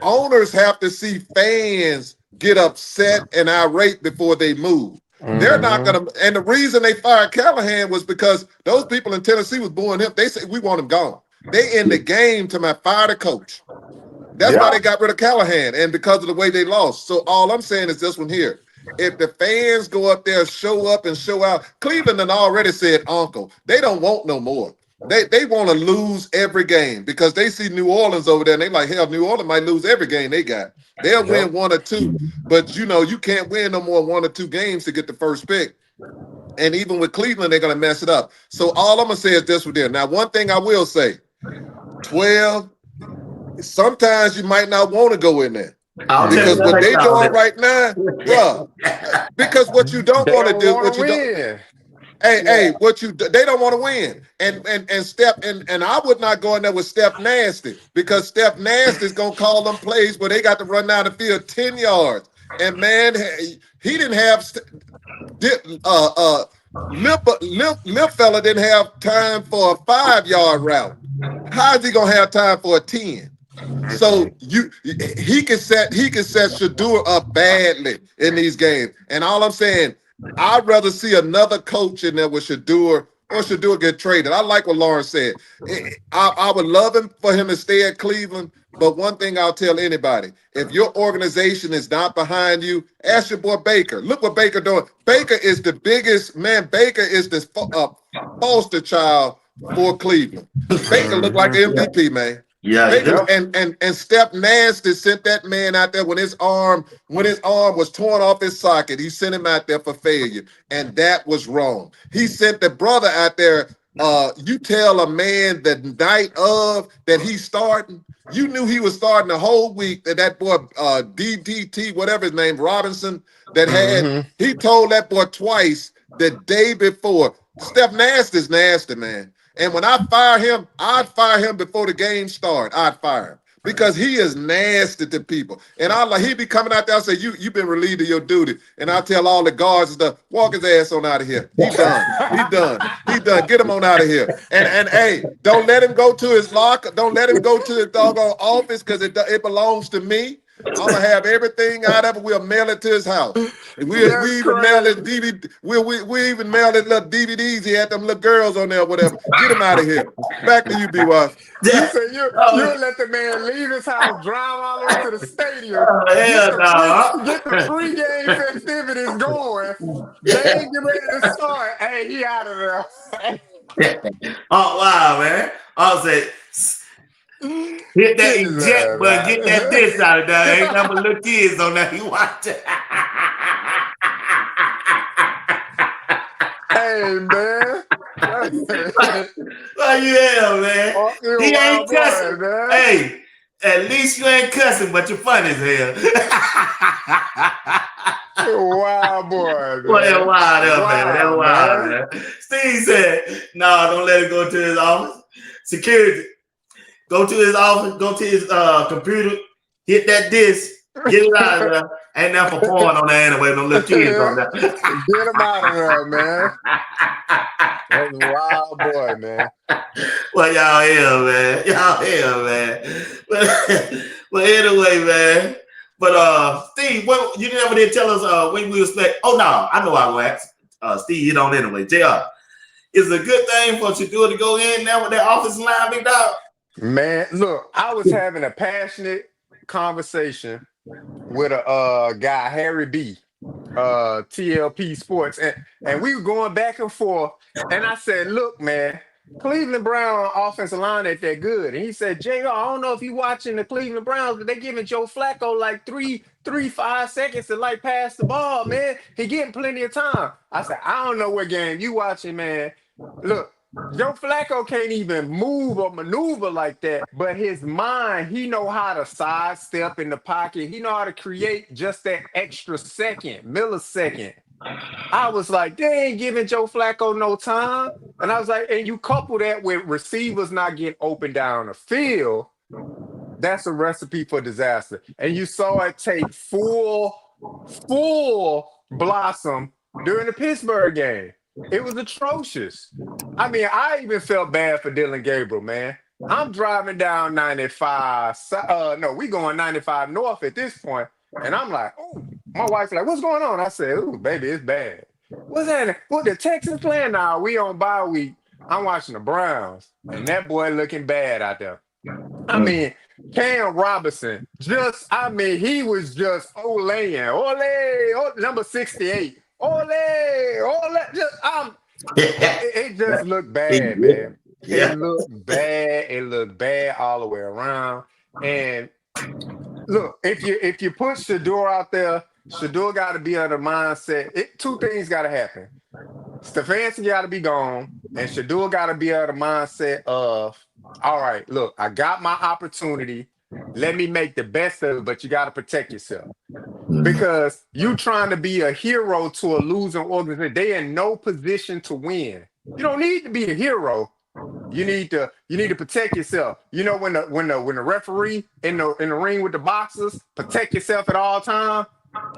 Owners have to see fans get upset and irate before they move. They're not going to, and the reason they fired Callahan was because those people in Tennessee was booing him. They said, we want him gone. They in the game to fire the coach. That's why they got rid of Callahan, and because of the way they lost. So all I'm saying is this one here. If the fans go up there, show up and show out, Cleveland had already said, uncle, they don't want no more. They want to lose every game because they see New Orleans over there and they like, hell, New Orleans might lose every game they got. They'll win 1 or 2, but you can't win no more 1 or 2 games to get the first pick. And even with Cleveland, they're going to mess it up. So all I'm going to say is this with them. Now, one thing I will say, 12, sometimes you might not want to go in there. Because what they doing right now, bro, because what you don't want to do, Hey, they don't want to win. And Steph, and I would not go in there with Steph Nasty, because Steph Nasty is gonna call them plays where they got to run down the field 10 yards. And man, he didn't have Lip fella didn't have time for a 5-yard route. How is he gonna have time for a 10? So he can set Shedeur up badly in these games. And all I'm saying, I'd rather see another coach in there with Shedeur, or Shedeur get traded. I like what Lawrence said. I would love him for him to stay at Cleveland. But one thing I'll tell anybody: if your organization is not behind you, ask your boy Baker. Look what Baker doing. Baker is the biggest man. Baker is the poster child for Cleveland. Baker looked like an MVP, man. Yeah, Baker, and Steph Nasty sent that man out there when his arm was torn off his socket. He sent him out there for failure, and that was wrong. He sent the brother out there. You tell a man the night of that he's starting. You knew he was starting the whole week. That boy DDT, whatever his name, Robinson, that had he told that boy twice the day before. Steph Nasty's nasty, man. And when I fire him, I'd fire him before the game starts. I'd fire him because he is nasty to people. And he'd be coming out there and say, you've been relieved of your duty. And I tell all the guards and stuff, walk his ass on out of here. He done. He done. Get him on out of here. And hey, don't let him go to his locker. Don't let him go to his doggone office, because it belongs to me. I'm gonna have everything out of it. We'll mail it to his house. We even mail his DVD. We even mail his little DVDs. He had them little girls on there, or whatever. Get him out of here. Back to you, B.Y. You said you let the man leave his house, drive all the way to the stadium, get the pregame festivities going. They ain't get ready to start. Hey, he out of there. Oh wow, man! I'll say. Hit that eject button, get that dish out of there. Ain't nothing but little kids on there. You watch it. Hey, man. Well, yeah, man. He ain't cussing. Man. Hey, at least you ain't cussing, but you're funny as hell. Wild boy, man. Well, they're wild up, man. They're wild, man. Steve said, no, don't let him go to his office. Security. Go to his office, go to his computer, hit that disc, get it out of there. Ain't nothing for porn on there anyway, no little kids on there. Get him out of there, man. That's a wild boy, man. Well, y'all here, man. Y'all here, man. But anyway, man. But Steve, you never did tell us when we expect. Oh no, I know I will ask. Steve, hit on anyway. JR, is it a good thing for Shedeur to go in there with that offensive line, big dog? Man, look, I was having a passionate conversation with a guy, Harry B, TLP Sports, and we were going back and forth. And I said, look, man, Cleveland Brown offensive line ain't that good. And he said, JR, I don't know if you watching the Cleveland Browns, but they giving Joe Flacco like 5 seconds to like pass the ball, man. He getting plenty of time. I said, I don't know what game you watching, man. Look, Joe Flacco can't even move or maneuver like that, but his mind, he know how to sidestep in the pocket. He know how to create just that extra millisecond. I was like, they ain't giving Joe Flacco no time. And I was like, and you couple that with receivers not getting open down the field, that's a recipe for disaster. And you saw it take full blossom during the Pittsburgh game. It was atrocious. I mean, I even felt bad for Dylan Gabriel, man. I'm driving down 95. We going 95 north at this point, and I'm like, oh, my wife's like, what's going on? I said, ooh, baby, it's bad. What's that? What, the Texans playing now? We on bye week. I'm watching the Browns, and that boy looking bad out there. I mean, Cam Robinson, he was just ole, number 68. It just looked bad, man. Yeah. It looked bad. It looked bad all the way around. And look, if you put Shedeur out there, Shedeur got to be under mindset. Two things got to happen. Stefanski got to be gone, and Shedeur got to be under the mindset of, all right, look, I got my opportunity. Let me make the best of it, but you got to protect yourself. because you trying to be a hero to a losing organization. They in no position to win. You don't need to be a hero. You need to protect yourself. You know when the referee in the ring with the boxers, protect yourself at all times.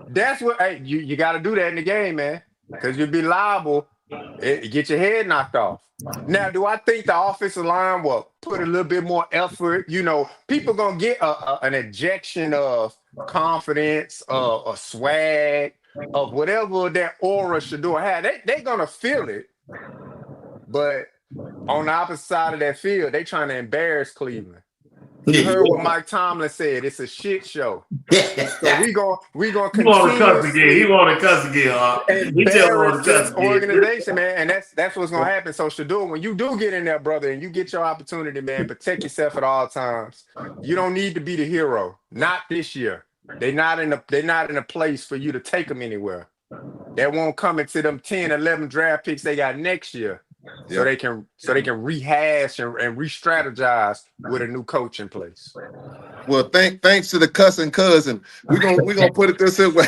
That's what hey, you got to do that in the game, man, because you'll be liable. Get your head knocked off. Now, do I think the offensive line will put a little bit more effort? People gonna get an injection of confidence, a swag, of whatever that aura Shedeur had. They gonna feel it, but on the opposite side of that field, they trying to embarrass Cleveland. You heard what Mike Tomlin said. It's a shit show. So we gonna You want to cuss again? He continuously want to cuss again, huh? He just want embarrass to cuss this again. organization, man. And that's what's gonna happen. So Shedeur, when you do get in there, brother, and you get your opportunity, man, protect yourself at all times. You don't need to be the hero. Not this year. They're not in a place for you to take them anywhere. They won't come into them 10, 11 draft picks they got next year. So they can rehash and re-strategize with a new coach in place. Well, thanks to the cussing cousin, we're gonna put it this way.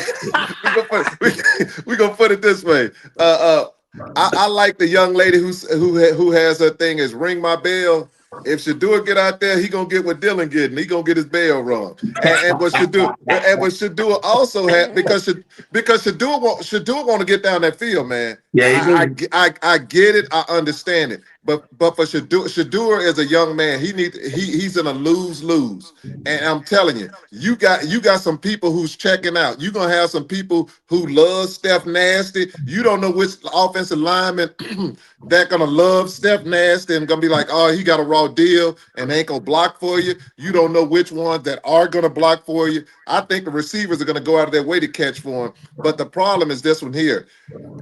we're gonna put it this way. I like the young lady who has her thing is ring my bell. If Shedeur get out there, he gonna get what Dylan getting. He gonna get his bell rung. And what Shedeur also had because Shedeur want to get down that field, man. Yeah, I get it. I understand it. But for Shedeur is a young man. He's in a lose-lose. And I'm telling you, you got some people who's checking out. You're gonna have some people who love Steph Nasty. You don't know which offensive lineman that gonna love Steph Nasty and gonna be like, oh, he got a raw deal and ain't gonna block for you. You don't know which ones that are gonna block for you. I think the receivers are gonna go out of their way to catch for him. But the problem is this one here.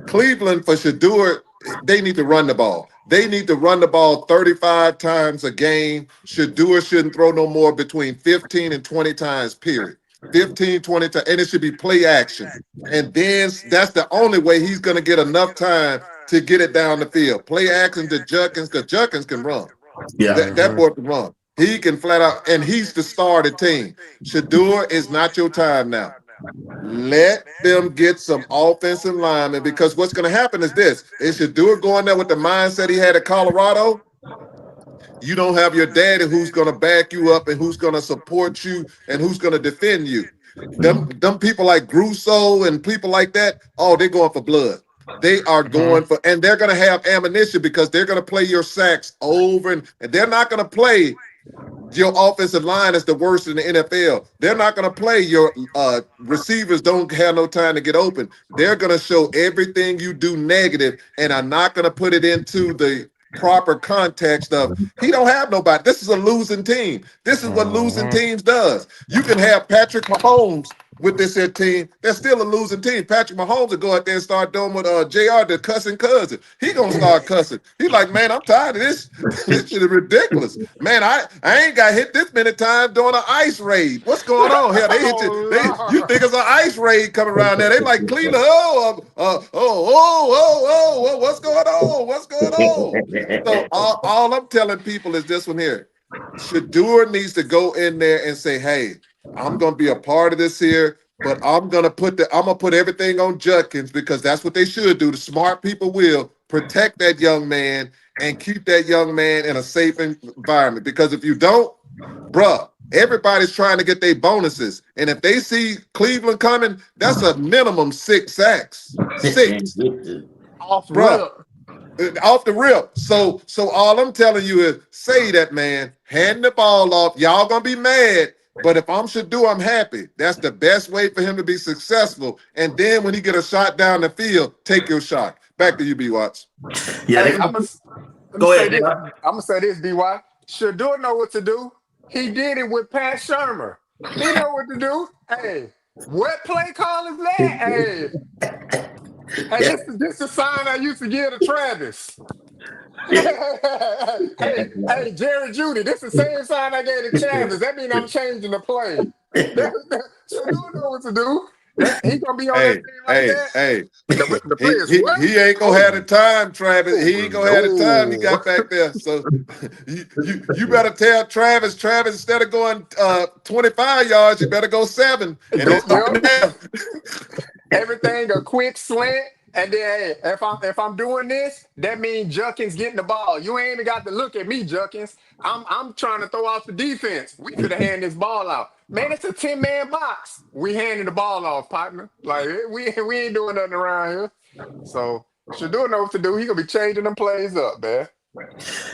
Cleveland, for Shedeur, they need to run the ball. They need to run the ball 35 times a game. Shedeur shouldn't throw no more between 15 and 20 times, period. 15, 20 times. And it should be play action. And then that's the only way he's going to get enough time to get it down the field. Play action to Judkins, because Judkins can run. yeah. That boy can run. He can flat out, and he's the star of the team. Shedeur is not your time now. Let them get some offensive linemen, because what's going to happen is this. Is Shedeur going there with the mindset he had at Colorado? You don't have your daddy who's going to back you up and who's going to support you and who's going to defend you. Them people like Grusso and people like that, oh, they're going for blood. They are going for, and they're going to have ammunition because they're going to play your sacks over, and they're not going to play your offensive line is the worst in the NFL. They're not going to play your receivers don't have no time to get open. They're going to show everything you do negative and are not going to put it into the proper context of he don't have nobody. This is a losing team. This is what losing teams does. You can have Patrick Mahomes with this here team. That's still a losing team. Patrick Mahomes will go out there and start doing what JR, the cussing cousin. He gonna start cussing. He like, man, I'm tired of this. This shit is ridiculous. Man, I ain't got hit this many times doing an ice raid. What's going on here? They hit you. You think it's an ice raid coming around there? They like Cleveland. What's going on? What's going on? So all I'm telling people is this one here. Shedeur needs to go in there and say, hey, I'm gonna be a part of this here, but I'm gonna put everything on Judkins, because that's what they should do. The smart people will protect that young man and keep that young man in a safe environment. Because if you don't, bruh, everybody's trying to get their bonuses. And if they see Cleveland coming, that's a minimum 6 sacks. 6. Off Bruh. rip. Off the rip. So all I'm telling you is say that, man. Hand the ball off. Y'all gonna be mad. But if I'm Shedeur, I'm happy. That's the best way for him to be successful. And then when he get a shot down the field, take your shot. Back to you, B. Watts. Yeah, Hey, they- I'm Go ahead, I'm gonna say this, BY. Shedeur know what to do. He did it with Pat Shermer. He know what to do. Hey, what play call is that? Hey, this is a sign I used to give to Travis. hey, Jerry Judy, this is the same sign I gave to Travis. That means I'm changing the play. Shedeur know what to do. He gonna be on that thing like that. Hey. The players what? He ain't gonna have the time, Travis. He ain't gonna have the time he No. got back there. So you better tell Travis, instead of going 25 yards, you better go 7. And Go, then up and down. everything a quick slant, and then hey, if I'm doing this, that means Junkins getting the ball. You ain't even got to look at me, Junkins. I'm trying to throw off the defense. We could have hand this ball out. Man, it's a 10-man box. We handing the ball off, partner. Like we ain't doing nothing around here. So Shedeur know what to do. He gonna be changing them plays up, man.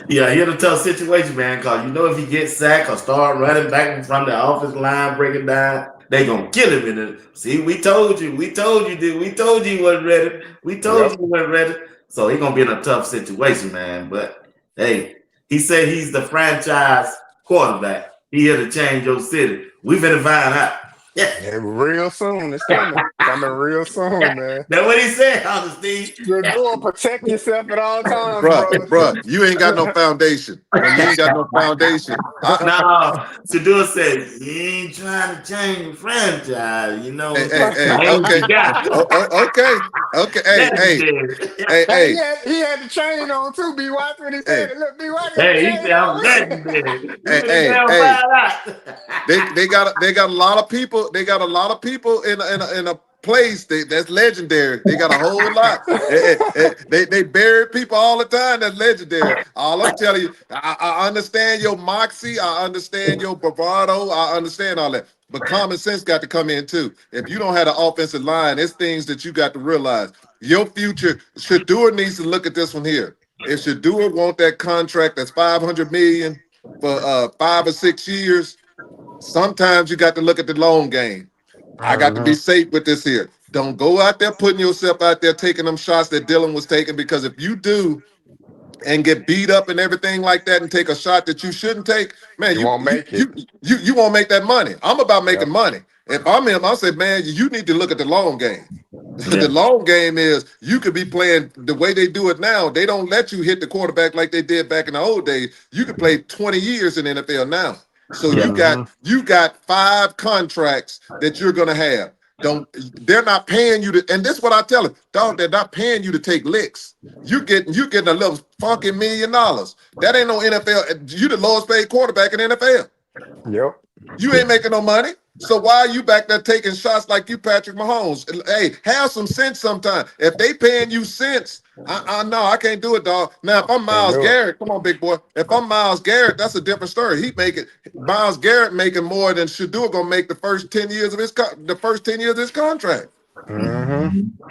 Yeah, he in a tough situation, man, because you know if he gets sacked or start running back from the offensive line, breaking down, they gonna kill him in it. See, we told you, dude. We told you he wasn't ready. We told you he wasn't ready. So he gonna be in a tough situation, man. But hey, he said he's the franchise quarterback. He here to change your city. We better find out. Yeah, real soon. It's coming. Coming real soon, man. That's what he said, Uncle Steve. Shedeur, protect yourself at all times, brother. Bruh, you ain't got no foundation. When you ain't got no foundation. No, Shedeur said he ain't trying to change the franchise, you know. Hey, Okay. Hey. He had the chain on too, B. Watts, when he said it. Look, B. Watts had Hey, the he chain said I'm on. legendary. They got a lot of people. They got a lot of people in a place that's legendary. They got a whole lot. They bury people all the time that's legendary. All I'm telling you, I understand your moxie. I understand your bravado. I understand all that. But common sense got to come in too. If you don't have an offensive line, there's things that you got to realize. Your future, Shedeur needs to look at this one here. If Shedeur want that contract that's $500 million for 5 or 6 years, sometimes you got to look at the long game. I got to be safe with this here. Don't go out there putting yourself out there taking them shots that Dylan was taking, because if you do and get beat up and everything like that and take a shot that you shouldn't take, man, You won't make it. you won't make that money. I'm about making money. If I'm him, I say, man, you need to look at the long game. The long game is you could be playing the way they do it now. They don't let you hit the quarterback like they did back in the old days. You could play 20 years in the NFL now. So you got 5 contracts that you're gonna have. They're not paying you to, and this is what I tell them, dog, they're not paying you to take licks. You're getting a little funky $1 million. That ain't no NFL. You the lowest paid quarterback in the NFL. Yep. You ain't making no money. So why are you back there taking shots like you Patrick Mahomes? Hey, have some sense sometime. If they paying you sense, no, I can't do it, dog. Now, if I'm Myles Garrett, come on, big boy. If I'm Myles Garrett, that's a different story. Myles Garrett making more than Shedeur gonna make the first 10 years of his contract.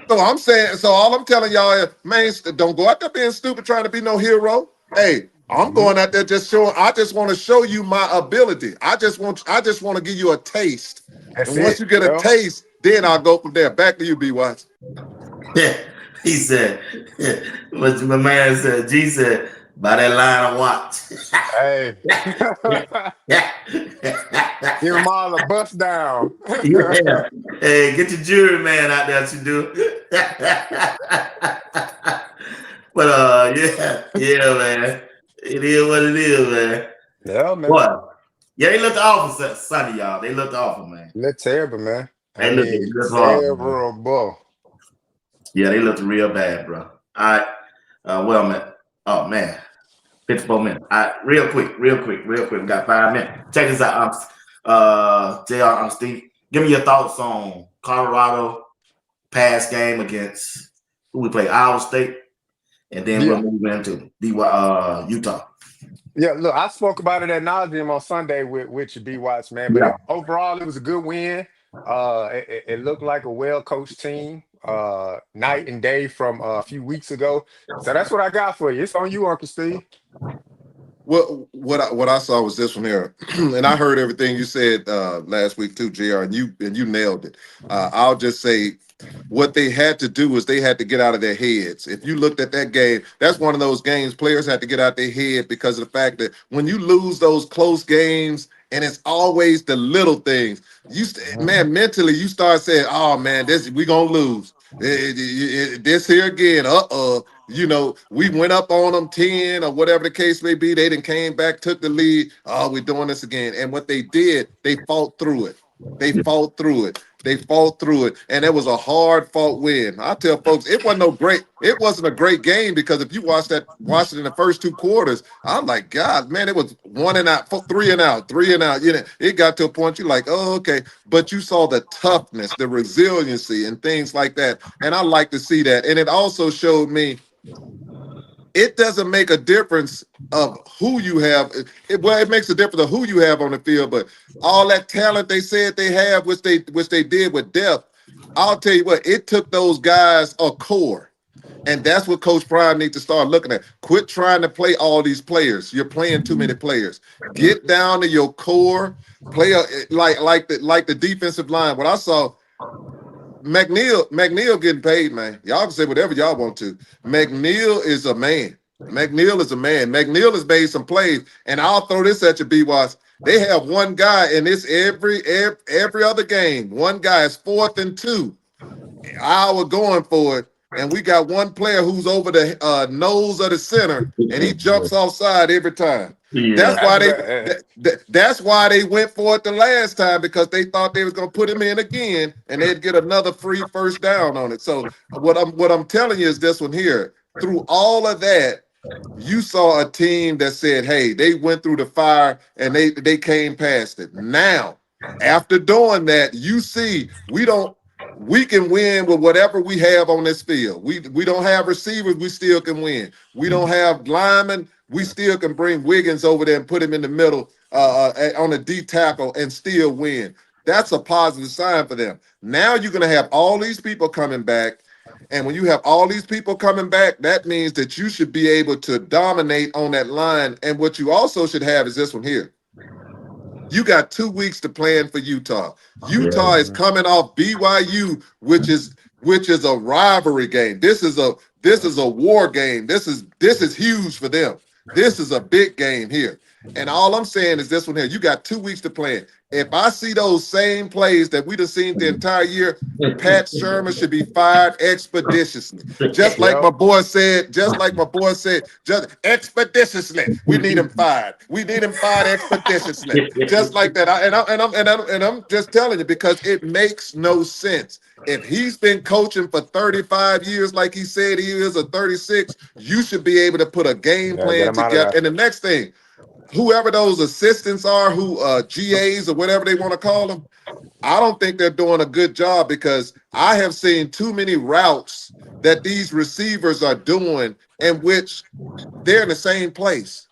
So I'm saying, so all I'm telling y'all is, man, don't go out there being stupid trying to be no hero. Hey, I'm going out there just showing. I just want to show you my ability. I just want to give you a taste. That's and once you get a taste, then I'll go from there. Back to you, B. Watts. Yeah, he said, what my man said, G said, by that line of watch. Hey. Give them all a bust down. Yeah. Hey, get your jury man out there to do. But yeah, man. It is what it is, man. Yeah, man. What? Yeah, they looked awful Sunday, y'all. They looked awful, man. Look terrible, man. They looked terrible. Yeah, they looked real bad, bro. All right. Well, man. Oh, man. 54 minutes. All right. Real quick. We got 5 minutes. Check this out. JR, I'm Steve. Give me your thoughts on Colorado past game against who we play, Iowa State. And then we'll move into Utah. Yeah, look, I spoke about it at nauseum on Sunday with your B Watts, man. But overall, it was a good win. It looked like a well-coached team, night and day from a few weeks ago. So that's what I got for you. It's on you, Uncle Steve. Well, what I saw was this one here, and I heard everything you said last week too, JR, and you nailed it. I'll just say, what they had to do is they had to get out of their heads. If you looked at that game, that's one of those games players had to get out their head because of the fact that when you lose those close games, and it's always the little things, man, mentally you start saying, "Oh man, we gonna lose this here again." You know, we went up on them 10 or whatever the case may be. They then came back, took the lead. Oh, we're doing this again. And what they did, they fought through it. They fought through it, and it was a hard fought win. I tell folks, it wasn't a great game because if you watch it in the first 2 quarters, I'm like, God, man, it was 1 and out, 3 and out, 3 and out. It got to a point you're like, oh, okay. But you saw the toughness, the resiliency, and things like that. And I like to see that. And it also showed me it doesn't make a difference of who you have. It makes a difference of who you have on the field, but all that talent they said they have, which they did with depth, I'll tell you what, it took those guys a core. And that's what Coach Prime needs to start looking at. Quit trying to play all these players. You're playing too many players. Get down to your core. Play like the defensive line. What I saw, McNeil getting paid, man. Y'all can say whatever y'all want to. McNeil is a man. McNeil is a man. McNeil has made some plays, and I'll throw this at you, B-Watts. They have one guy, and it's every other game. One guy is 4th and 2. Iowa going for it, and we got one player who's over the nose of the center, and he jumps offside every time. Yeah. That's why they went for it the last time, because they thought they was gonna put him in again and they'd get another free first down on it. So what I'm telling you is this one here. Through all of that, you saw a team that said, hey, they went through the fire and they came past it. Now, after doing that, you see we can win with whatever we have on this field. We don't have receivers, we still can win. We don't have linemen, we still can bring Wiggins over there and put him in the middle on a D tackle and still win. That's a positive sign for them. Now you're going to have all these people coming back. And when you have all these people coming back, that means that you should be able to dominate on that line. And what you also should have is this one here. You got 2 weeks to plan for Utah. Utah is coming off BYU, which is a rivalry game. This is a war game. This is huge for them. This is a big game here. And all I'm saying is this one here. You got 2 weeks to plan. If I see those same plays that we'd have seen the entire year, Pat Sherman should be fired expeditiously. Just like my boy said, just expeditiously. We need him fired. We need him fired expeditiously. Just like that. And I'm just telling you, because it makes no sense. If he's been coaching for 35 years, like he said he is, or 36, you should be able to put a game plan together. And the next thing, whoever those assistants are, GAs or whatever they want to call them, I don't think they're doing a good job, because I have seen too many routes that these receivers are doing in which they're in the same place.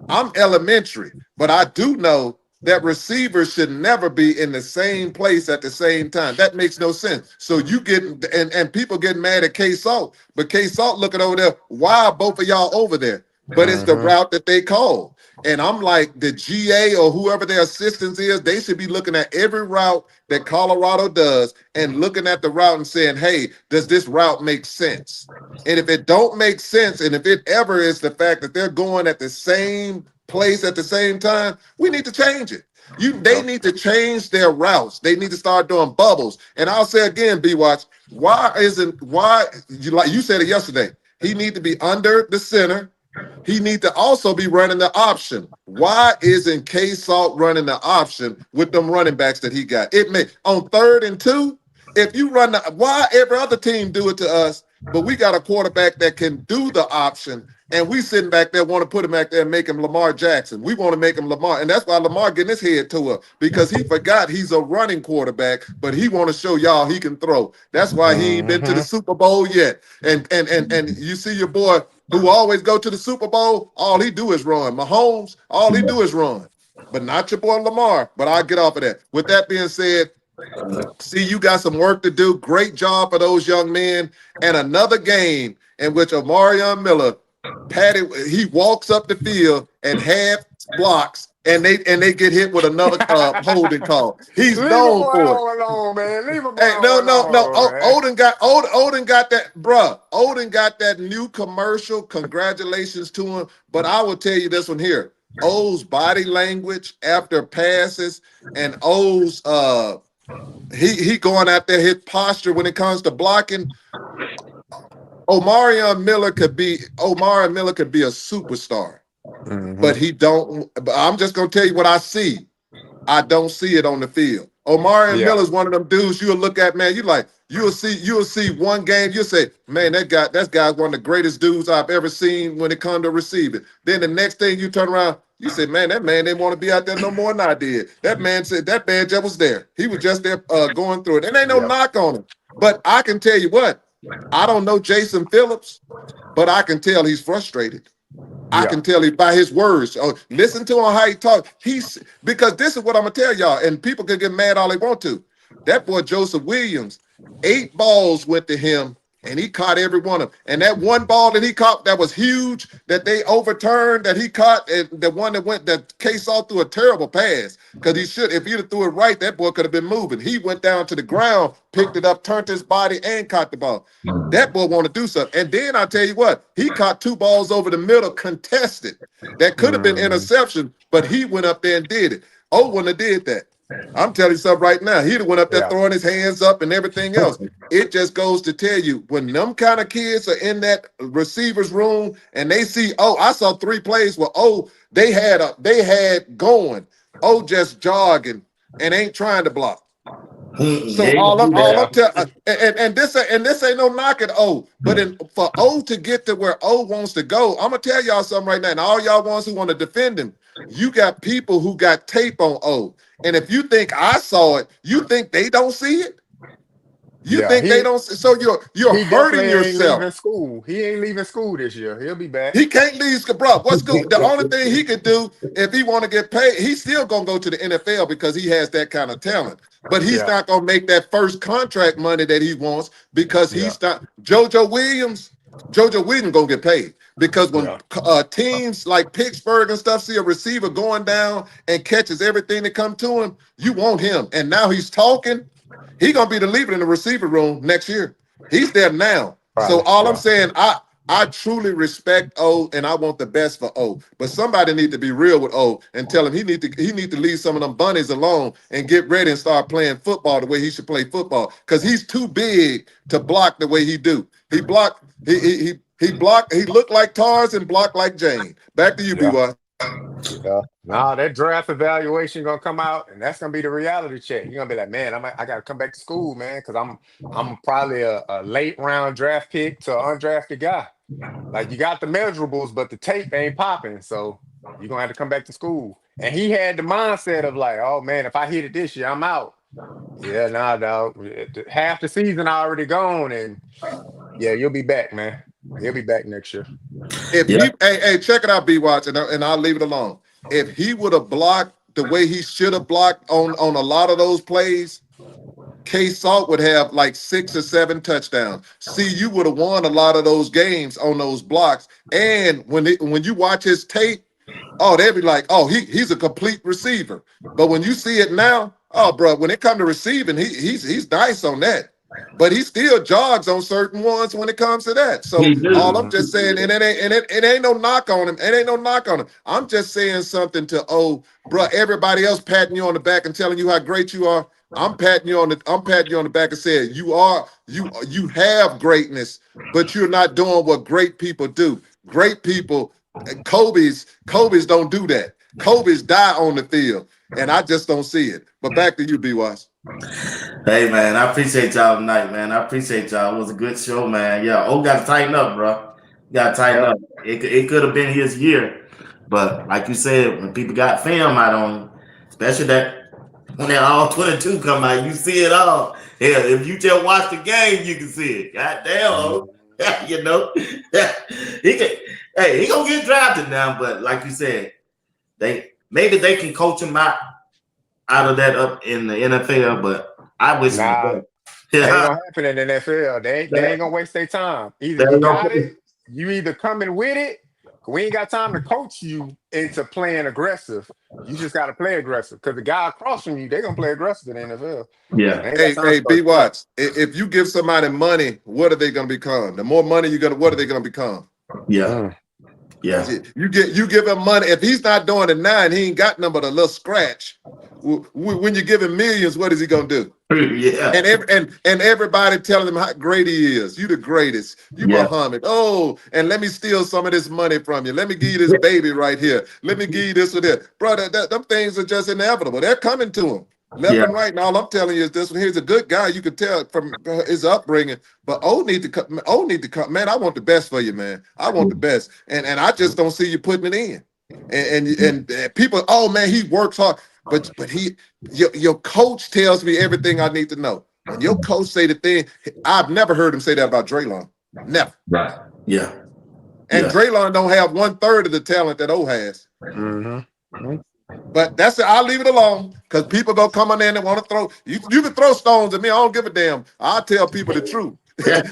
I'm elementary, but I do know that receivers should never be in the same place at the same time. That makes no sense. So you get, and people get mad at K-Salt, but K-Salt looking over there, why are both of y'all over there? But it's the route that they call. And I'm like, the GA or whoever their assistants is, they should be looking at every route that Colorado does and looking at the route and saying, hey, does this route make sense? And if it don't make sense, and if it ever is the fact that they're going at the same place at the same time, we need to change it. They need to change their routes. They need to start doing bubbles. And I'll say again, B-Watch, like you said it yesterday, he need to be under the center. He need to also be running the option. Why isn't K-Salt running the option with them running backs that he got? It may on 3rd and 2. If you run why every other team do it to us, but we got a quarterback that can do the option, and we sitting back there want to put him back there and make him Lamar Jackson. We want to make him Lamar, and that's why Lamar getting his head to her, because he forgot he's a running quarterback, but he want to show y'all he can throw. That's why he ain't been to the Super Bowl yet. And you see your boy who always go to the Super Bowl, all he do is run. Mahomes, all he do is run. But not your boy Lamar. But I'll get off of that. With that being said, see, you got some work to do. Great job for those young men. And another game in which Omarion Miller, he walks up the field and half blocks, and they get hit with another holding call. He's known for it. Alone, man. Leave him Hey, no. Odin got that, bruh. Odin got that new commercial. Congratulations to him. But I will tell you this one here. O's body language after passes, and O's he going out there, his posture when it comes to blocking. Omarion Miller could be a superstar. But he don't. I'm just gonna tell you what I see. I don't see it on the field. Omari Yeah. Miller's one of them dudes you'll look at, man. You'll see one game, you'll say, man, that guy's one of the greatest dudes I've ever seen when it comes to receiving. Then the next thing you turn around, you say, man, that man didn't want to be out there no more than I did. That man said that man just was there. He was just there going through it. And ain't no Yeah. knock on him. But I can tell you what, I don't know Jason Phillips, but I can tell he's frustrated. I Yeah. can tell it by his words. Oh, listen to him how he talks. Because this is what I'm gonna tell y'all, and people can get mad all they want to. That boy Joseph Williams, 8 balls went to him, and he caught every one of them. And that one ball that he caught that was huge, that they overturned, that he caught, and the one that Case saw through a terrible pass. Because if he'd have threw it right, that boy could have been moving. He went down to the ground, picked it up, turned his body, and caught the ball. That boy want to do something. And then I tell you what, he caught 2 balls over the middle, contested. That could have been interception, but he went up there and did it. Oh, wouldn't have did that. I'm telling you something right now. He'd have went up there Yeah. throwing his hands up and everything else. It just goes to tell you, when them kind of kids are in that receiver's room and they see, oh, I saw 3 plays where, oh, they had going, oh, just jogging and ain't trying to block. So I'm telling, and this ain't no knock at O, but for O to get to where O wants to go, I'm gonna tell y'all something right now. And all y'all ones who want to defend him, you got people who got tape on O, and if you think I saw it, you think they don't see it. You think they don't. So you're hurting yourself. Ain't leaving school. He ain't leaving school this year. He'll be back. He can't leave, bro. What's good? The only thing he could do if he want to get paid, he's still gonna go to the NFL because he has that kind of talent. But he's not gonna make that first contract money that he wants because he's not. JoJo Williams gonna get paid because when teams like Pittsburgh and stuff see a receiver going down and catches everything that come to him, you want him. And now he's talking. He's gonna be the leader in the receiver room next year. He's there now. So all I'm saying, I truly respect O and I want the best for O. But somebody need to be real with O and tell him he need to leave some of them bunnies alone and get ready and start playing football the way he should play football. Because he's too big to block the way he do. He blocked, he looked like Tars and blocked like Jane. Back to you, BY. Yeah. Nah, that draft evaluation gonna come out, and that's gonna be the reality check. You're gonna be like, man, I gotta come back to school, man, because I'm probably a late round draft pick to an undrafted guy. Like, you got the measurables, but the tape ain't popping, so you're gonna have to come back to school. And he had the mindset of like, oh man, if I hit it this year, I'm out. Yeah, nah, dog. Half the season already gone, and yeah, you'll be back, man. He'll be back next year. If he, hey, check it out, B-Watch, and I'll leave it alone. If he would have blocked the way he should have blocked on a lot of those plays, K-Salt would have like 6 or 7 touchdowns. See, you would have won a lot of those games on those blocks. And when you watch his tape, oh, they'd be like, oh, he's a complete receiver. But when you see it now, oh, bro, when it comes to receiving, he's nice on that. But he still jogs on certain ones when it comes to that. So all I'm just saying, and it ain't no knock on him. It ain't no knock on him. I'm just saying something to bro, everybody else patting you on the back and telling you how great you are. I'm patting you on the back and saying you have greatness, but you're not doing what great people do. Great people, Kobe's don't do that. Kobe's die on the field, and I just don't see it. But back to you, B-Wise. Hey, man, I appreciate y'all tonight, man. I appreciate y'all. It was a good show, man. Yeah, got to tighten up, bro. Got to tighten up. It could have been his year, but like you said, when people got film out on him, especially when that all 22 come out, you see it all. Hell, if you just watch the game, you can see it. God damn, you know. He gonna get drafted now, but like you said, maybe they can coach him out of that up in the NFL, but I wish it ain't gonna happen in the NFL. They ain't gonna waste their time. Either you got it, you either coming with it. We ain't got time to coach you into playing aggressive. You just got to play aggressive because the guy across from you, they're gonna play aggressive in the NFL. Yeah. Hey, B-Watch, if you give somebody money, what are they gonna become? The more money what are they gonna become? Yeah. Yeah. You give him money. If he's not doing it now and he ain't got nothing but a little scratch, when you give him millions, what is he gonna do? Yeah. And everybody telling him how great he is. You the greatest. You Muhammad. Oh, and let me steal some of this money from you. Let me give you this baby right here. Let me give you this or that. Brother, them things are just inevitable. They're coming to him. left Yeah. and right. And all I'm telling you is this one here's a good guy. You can tell from his upbringing. But O need to come. O need to come. Man, I want the best for you, man. I want the best. And I just don't see you putting it in. And people, oh man, he works hard. But your coach tells me everything I need to know. When your coach say the thing, I've never heard him say that about Draylon. Never. Right. Yeah. And Yeah. Draylon don't have 1/3 of the talent that O has. Mm-hmm. But that's it. I'll leave it alone because people gonna come in there and want to throw. You can throw stones at me. I don't give a damn. I'll tell people the truth.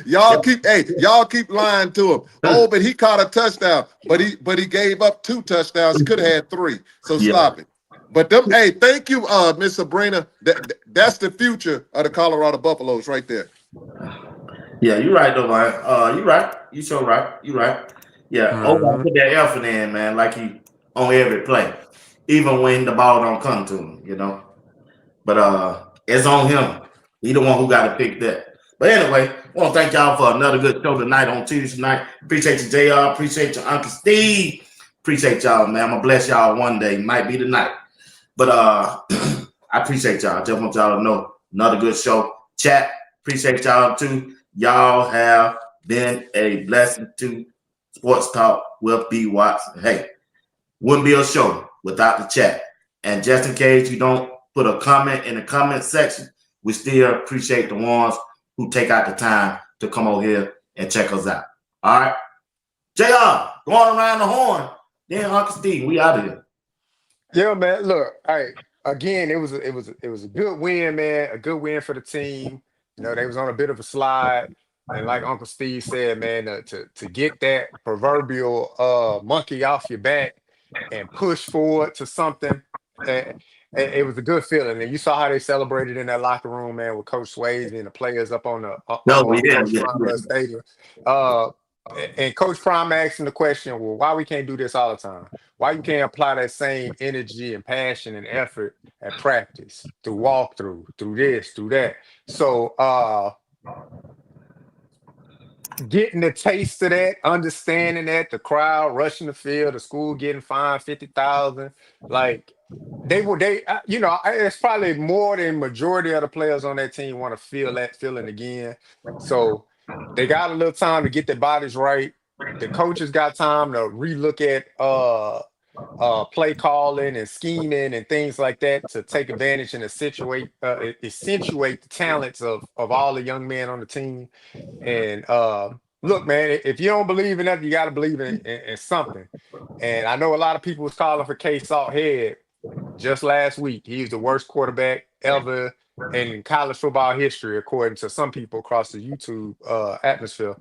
y'all keep lying to him. Oh, but he caught a touchdown. But he gave up 2 touchdowns. He could have had 3. So Yeah. stop it. But them, hey, thank you, Miss Sabrina. That's the future of the Colorado Buffaloes right there. Yeah, you're right though, man. You're right. You sure right. You're right. Yeah. Oh, put that effort in, man, like he on every play. Even when the ball don't come to him, you know. But it's on him. He the one who got to pick that. But anyway, I want to thank y'all for another good show tonight on Tuesday night. Appreciate you, JR. Appreciate you, Uncle Steve. Appreciate y'all, man. I'm gonna bless y'all one day. Might be tonight. But I appreciate y'all. Just want y'all to know another good show. Chat. Appreciate y'all too. Y'all have been a blessing to Sports Talk with B. Watts. Hey, wouldn't be a show without the chat. And just in case you don't put a comment in the comment section, we still appreciate the ones who take out the time to come over here and check us out. All right. JR, going around the horn. Then Uncle Steve, we out of here. Yeah, man. Look, again, it was a good win, man. A good win for the team. You know, they was on a bit of a slide. And like Uncle Steve said, man, to get that proverbial monkey off your back and push forward to something, it was a good feeling. And you saw how they celebrated in that locker room, man, with Coach Swayze and the players up on the Coach Prime Stadium. And Coach Prime asked him the question, well, why we can't do this all the time? Why you can't apply that same energy and passion and effort at practice, through walkthrough, through this, through that? So getting the taste of that, understanding that, the crowd rushing the field, the school getting fined 50,000, like it's probably more than majority of the players on that team want to feel that feeling again. So they got a little time to get their bodies right. The coaches got time to relook at play calling and scheming and things like that to take advantage and accentuate the talents of all the young men on the team. And look, man, if you don't believe in that, you got to believe in something. And I know a lot of people was calling for K Salt Head just last week. He's the worst quarterback ever in college football history, according to some people across the YouTube atmosphere.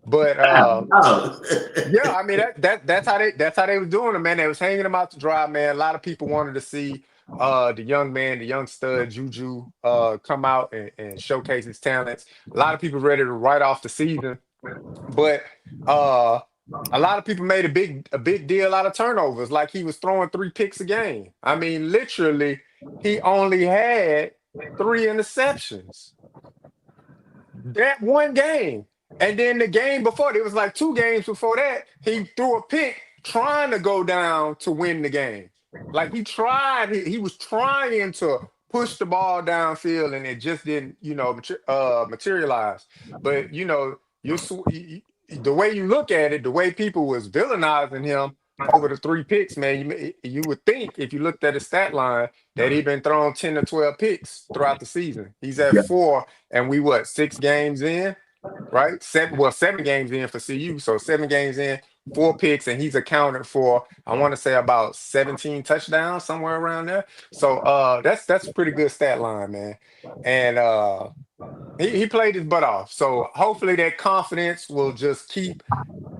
But yeah, I mean that's how they was doing it, man. They was hanging him out to dry, man. A lot of people wanted to see the young man, the young stud Juju come out and showcase his talents. A lot of people ready to write off the season, but a lot of people made a big deal out of turnovers, like he was throwing 3 picks a game. I mean, literally, he only had 3 interceptions that one game. And then the game before, it was like 2 games before that, he threw a pick trying to go down to win the game. Like he was trying to push the ball downfield, and it just didn't, materialize. But the way you look at it, the way people was villainizing him over the 3 picks, man, you would think if you looked at his stat line that he'd been thrown 10 to 12 picks throughout the season. He's at 4, and we 6 games in. Right? 7 games in for CU. So 7 games in, 4 picks, and he's accounted for, I want to say, about 17 touchdowns, somewhere around there. So that's a pretty good stat line, man. And he played his butt off. So hopefully that confidence will just keep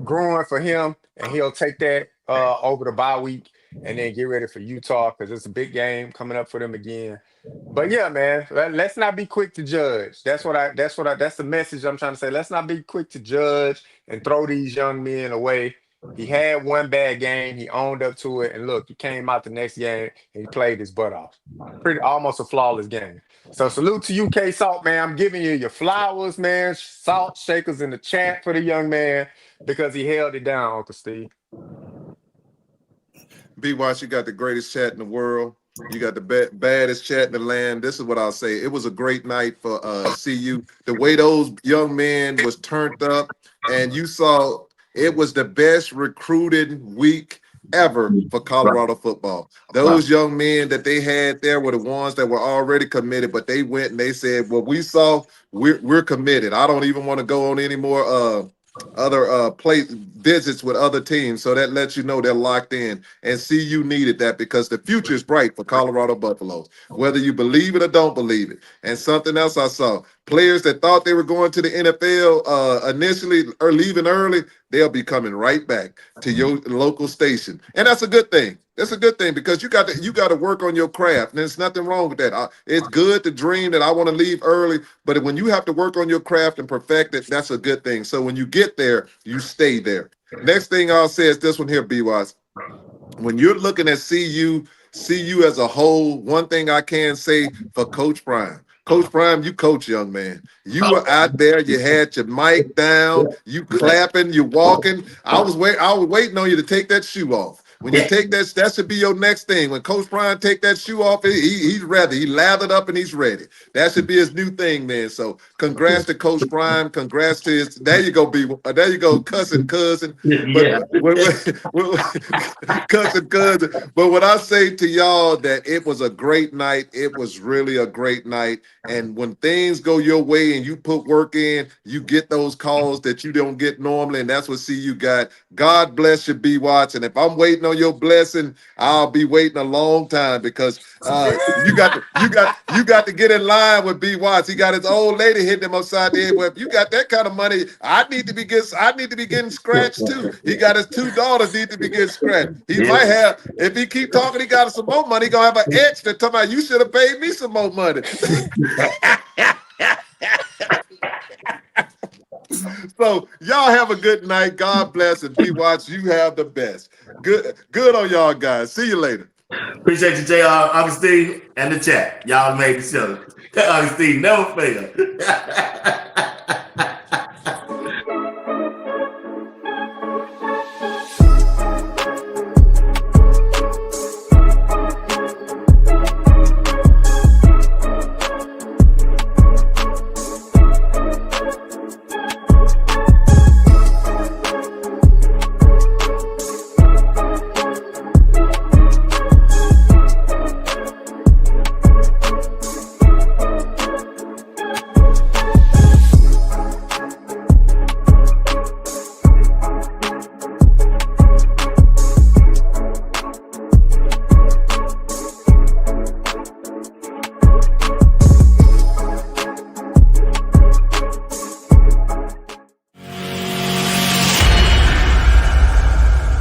growing for him, and he'll take that over the bye week and then get ready for Utah, because it's a big game coming up for them again. But yeah, man, let's not be quick to judge. That's the message I'm trying to say. Let's not be quick to judge and throw these young men away. He had one bad game. He owned up to it. And look, he came out the next game and he played his butt off. Almost a flawless game. So salute to you, K Salt, man. I'm giving you your flowers, man. Salt shakers in the chat for the young man, because he held it down, Uncle Steve. B. Watts, you got the greatest chat in the world. You got the baddest chat in the land. This is what I'll say. It was a great night for CU. The way those young men was turned up, and you saw it was the best recruited week ever for Colorado football. Those young men that they had there were the ones that were already committed, but they went and they said, "What we saw, we're committed." I don't even want to go on any more other place visits with other teams, so that lets you know they're locked in. And CU needed that because the future is bright for Colorado Buffaloes, whether you believe it or don't believe it. And something else I saw: players that thought they were going to the NFL initially or leaving early, they'll be coming right back to your local station, and that's a good thing. That's a good thing because you got to work on your craft, and there's nothing wrong with that. It's good to dream that I want to leave early, but when you have to work on your craft and perfect it, that's a good thing. So when you get there, you stay there. Next thing I'll say is this one here, B-Wise. When you're looking at CU as a whole, one thing I can say for Coach Prime. Coach Prime, you coach, young man. You were out there, you had your mic down, you clapping, you walking. I was waiting on you to take that shoe off. When you take that should be your next thing. When Coach Prime take that shoe off, he's ready. He lathered up and he's ready. That should be his new thing, man. So congrats to Coach Prime. Congrats to his. There you go, B. There you go, cousin. But cousin. But what I say to y'all that it was a great night. It was really a great night. And when things go your way and you put work in, you get those calls that you don't get normally, and that's what CU got. God bless you, B. Watts. And if I'm waiting on your blessing, I'll be waiting a long time because you got to get in line with B. Watts. He got his old lady hitting him upside the head. Well, if you got that kind of money, I need to be getting scratched too. He got his two daughters need to be getting scratched. He might have, if he keep talking, he got some more money. He gonna have an extra talking about you should have paid me some more money. So y'all have a good night. God bless, and B. Watts, you have the best. Good on y'all guys. See you later. Appreciate you, JR, Augustine, and the chat. Y'all made the show. Augustine never fail.